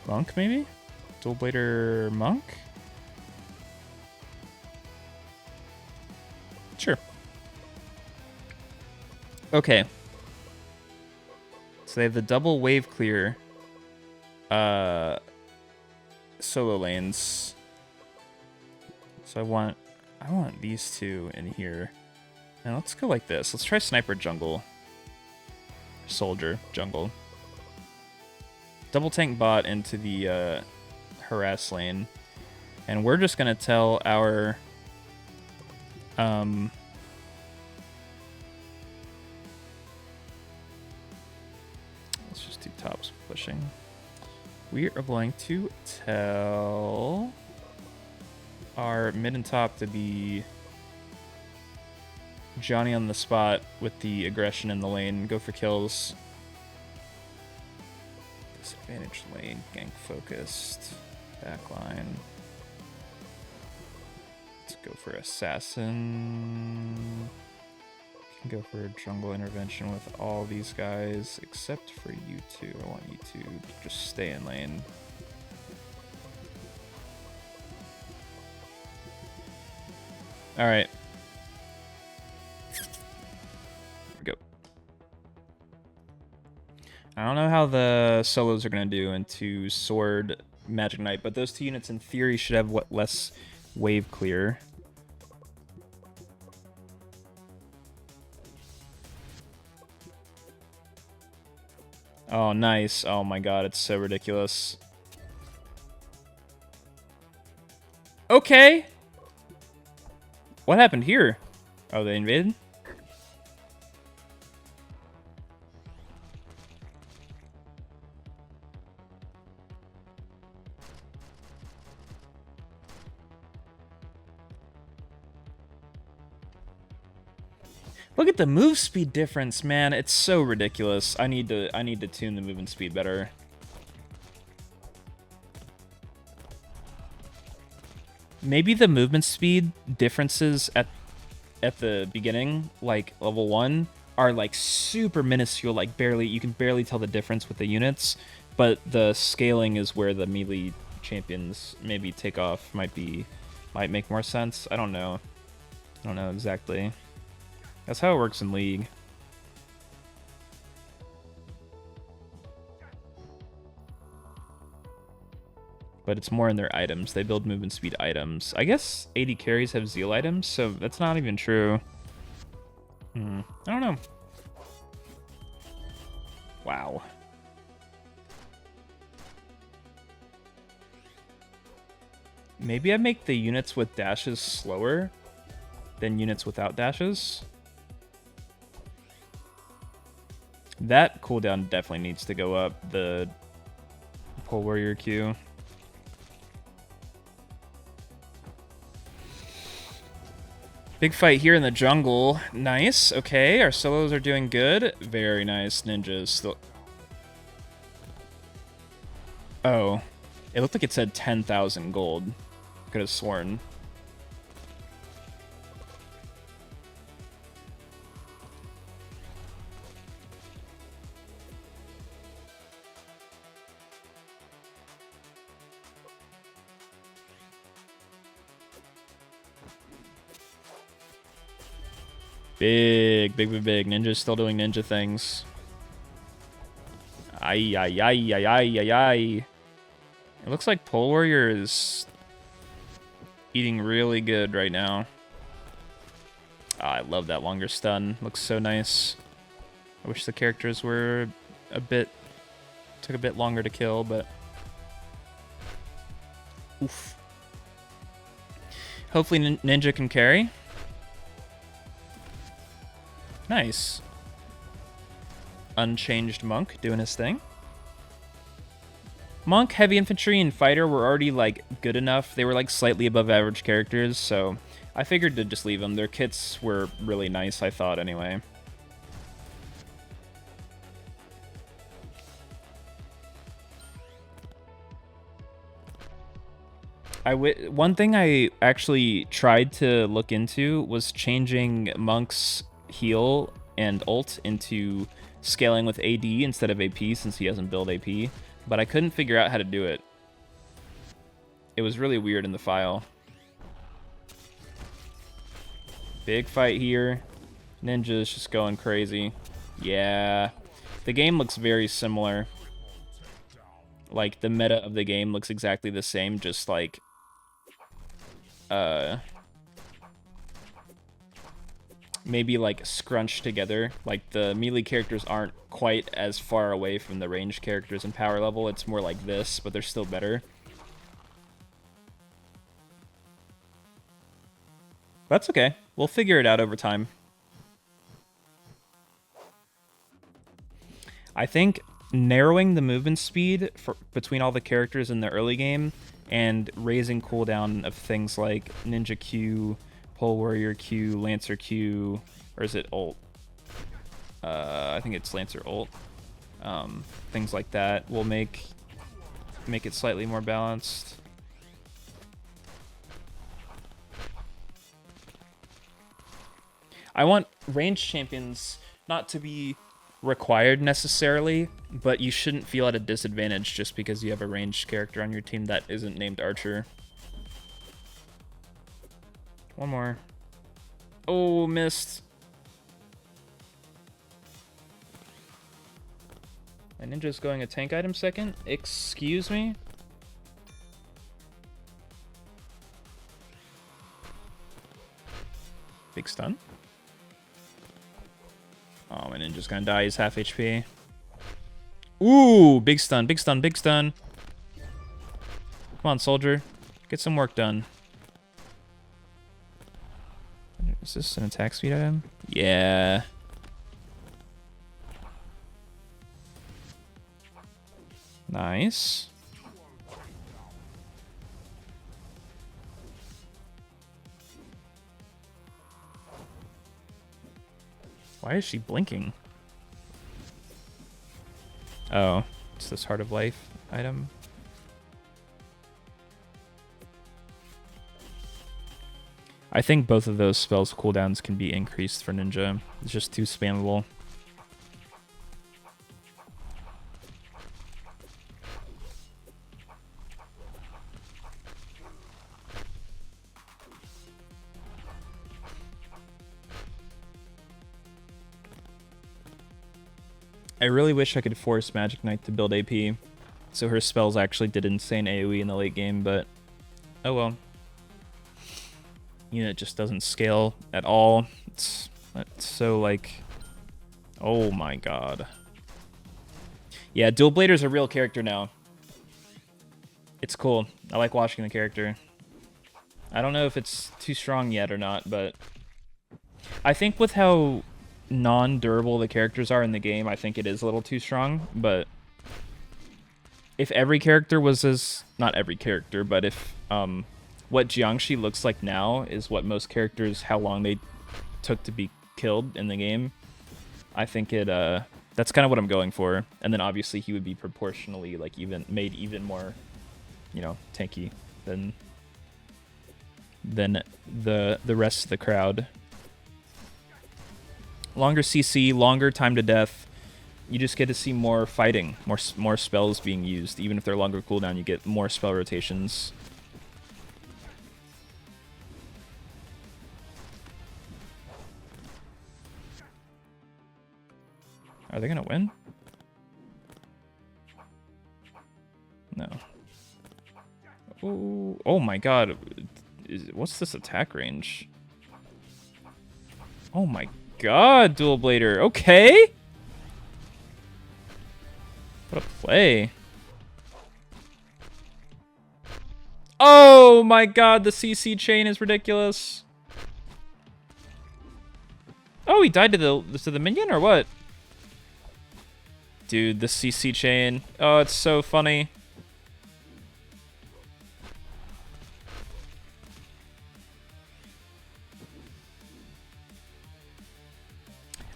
Monk, maybe? Dual Blader Monk? Sure. Okay. So they have the double wave clear solo lanes. So I want these two in here. And let's go like this. Let's try sniper jungle. Soldier jungle. Double tank bot into the harass lane. And we're just gonna tell our let's just do tops pushing. We are going to tell our mid and top to be Johnny on the spot with the aggression in the lane. Go for kills. Disadvantage lane, gank focused, backline. Let's go for assassin. Can go for a jungle intervention with all these guys except for you two. I want you to just stay in lane. All right. Here we go. I don't know how the solos are going to do into Sword Magic Knight, but those two units in theory should have less wave clear. Oh, nice. Oh my god, it's so ridiculous. Okay. What happened here? Oh, they invaded? Look at the move speed difference, man. It's so ridiculous. I need to tune the movement speed better. Maybe the movement speed differences at the beginning, like level 1, are like super minuscule, like you can barely tell the difference with the units, but the scaling is where the melee champions maybe take off. Might make more sense. I don't know. I don't know exactly. That's how it works in League. But it's more in their items. They build movement speed items. I guess AD carries have Zeal items, so that's not even true. I don't know. Wow. Maybe I make the units with dashes slower than units without dashes. That cooldown definitely needs to go up, the Pole Warrior Q. Big fight here in the jungle. Nice. Okay, our solos are doing good. Very nice. Ninjas still... Oh. It looked like it said 10,000 gold. Could have sworn. Big. Ninja's still doing ninja things. Ay. It looks like Pole Warrior is eating really good right now. I love that longer stun. Looks so nice. I wish the characters were took a bit longer to kill, but... Oof. Hopefully Ninja can carry. Nice. Unchanged Monk doing his thing. Monk, Heavy Infantry, and Fighter were already, like, good enough. They were, like, slightly above average characters, so I figured to just leave them. Their kits were really nice, I thought, anyway. One thing I actually tried to look into was changing Monk's heal and ult into scaling with AD instead of AP, since he doesn't build AP, but I couldn't figure out how to do it. It was really weird in the file. Big fight here. Ninja's just going crazy. Yeah. The game looks very similar. Like, the meta of the game looks exactly the same, just like... maybe like scrunched together. Like the melee characters aren't quite as far away from the ranged characters in power level. It's more like this, but they're still better. That's okay. We'll figure it out over time. I think narrowing the movement speed between all the characters in the early game and raising cooldown of things like Ninja Q, Pole Warrior Q, Lancer Q, or is it ult? I think it's Lancer ult. Things like that will make it slightly more balanced. I want ranged champions not to be required necessarily, but you shouldn't feel at a disadvantage just because you have a ranged character on your team that isn't named Archer. One more. Oh, missed. My ninja's going a tank item second. Excuse me? Big stun. Oh, my ninja's gonna die. He's half HP. Ooh, big stun, big stun, big stun. Come on, soldier. Get some work done. Is this an attack speed item? Yeah. Nice. Why is she blinking? Oh, it's this Heart of Life item. I think both of those spells cooldowns can be increased for Ninja. It's just too spammable. I really wish I could force Magic Knight to build AP, so her spells actually did insane AoE in the late game, but oh well. Unit just doesn't scale at all. It's so like, oh my god. Yeah, Dual Blader's a real character now. It's cool. I like watching the character. I don't know if it's too strong yet or not, but I think with how non-durable the characters are in the game, I think it is a little too strong, but if every character was as... not every character, but if what Jiangshi looks like now is what most characters, how long they took to be killed in the game, I think it that's kind of what I'm going for. And then obviously he would be proportionally like made even more, you know, tanky than the rest of the crowd. Longer CC, longer time to death. You just get to see more fighting, more spells being used. Even if they're longer cooldown, you get more spell rotations. Are they gonna win? No. Ooh, oh my god. What's this attack range? Oh my god, Dual Blader. Okay. What a play. Oh my god, the CC chain is ridiculous. Oh, he died to the minion or what? Dude, the CC chain. Oh, it's so funny.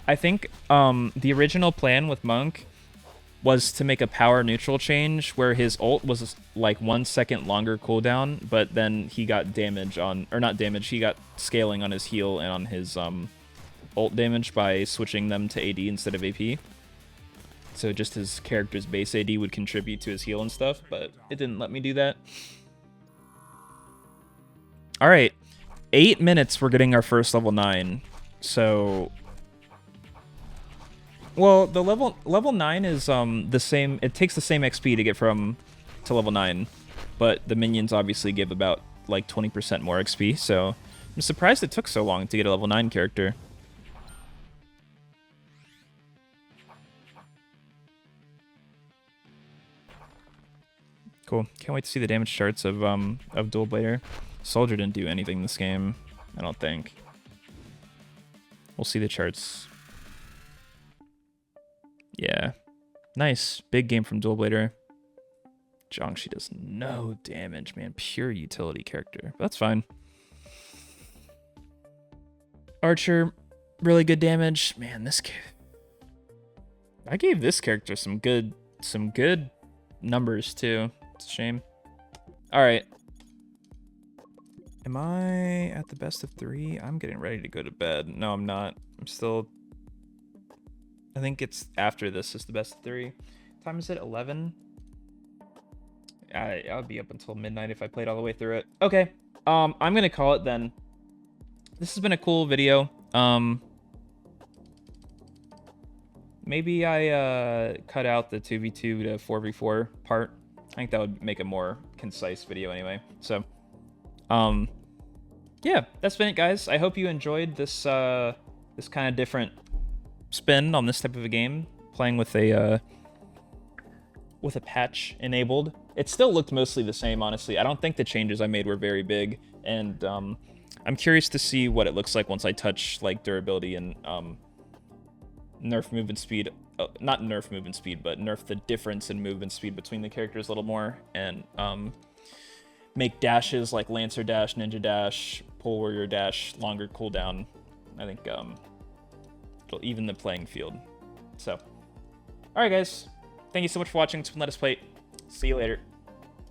I think the original plan with Monk was to make a power neutral change where his ult was like 1 second longer cooldown, but then he got damage on, or not damage, he got scaling on his heal and on his ult damage by switching them to AD instead of AP. So just his character's base AD would contribute to his heal and stuff, but it didn't let me do that. All right, 8 minutes, we're getting our first level 9. So, well, the level 9 is the same. It takes the same XP to get to level 9, but the minions obviously give about like 20% more XP. So I'm surprised it took so long to get a level 9 character. Cool. Can't wait to see the damage charts of Dual Blader. Soldier didn't do anything this game, I don't think. We'll see the charts. Yeah. Nice. Big game from Dual Blader. Jiangshi does no damage, man. Pure utility character. But that's fine. Archer, really good damage. Man, this... I gave this character some good numbers, too. It's a shame. Alright. Am I at the best of 3? I'm getting ready to go to bed. No, I'm not. I'm still... I think it's after this is the best of 3. Time is it? 11? I'll be up until midnight if I played all the way through it. Okay. I'm gonna call it then. This has been a cool video. Maybe I cut out the 2v2 to 4v4 part. I think that would make a more concise video anyway. So, yeah, that's been it, guys. I hope you enjoyed this this kind of different spin on this type of a game, playing with a patch enabled. It still looked mostly the same, honestly. I don't think the changes I made were very big, and I'm curious to see what it looks like once I touch like durability and nerf movement speed. Not nerf movement speed, but nerf the difference in movement speed between the characters a little more, and make dashes like Lancer dash, Ninja dash, Pole Warrior dash longer cooldown. I think It'll even the playing field. So, all right, guys. Thank you so much for watching. It's been Let Us Play. See you later.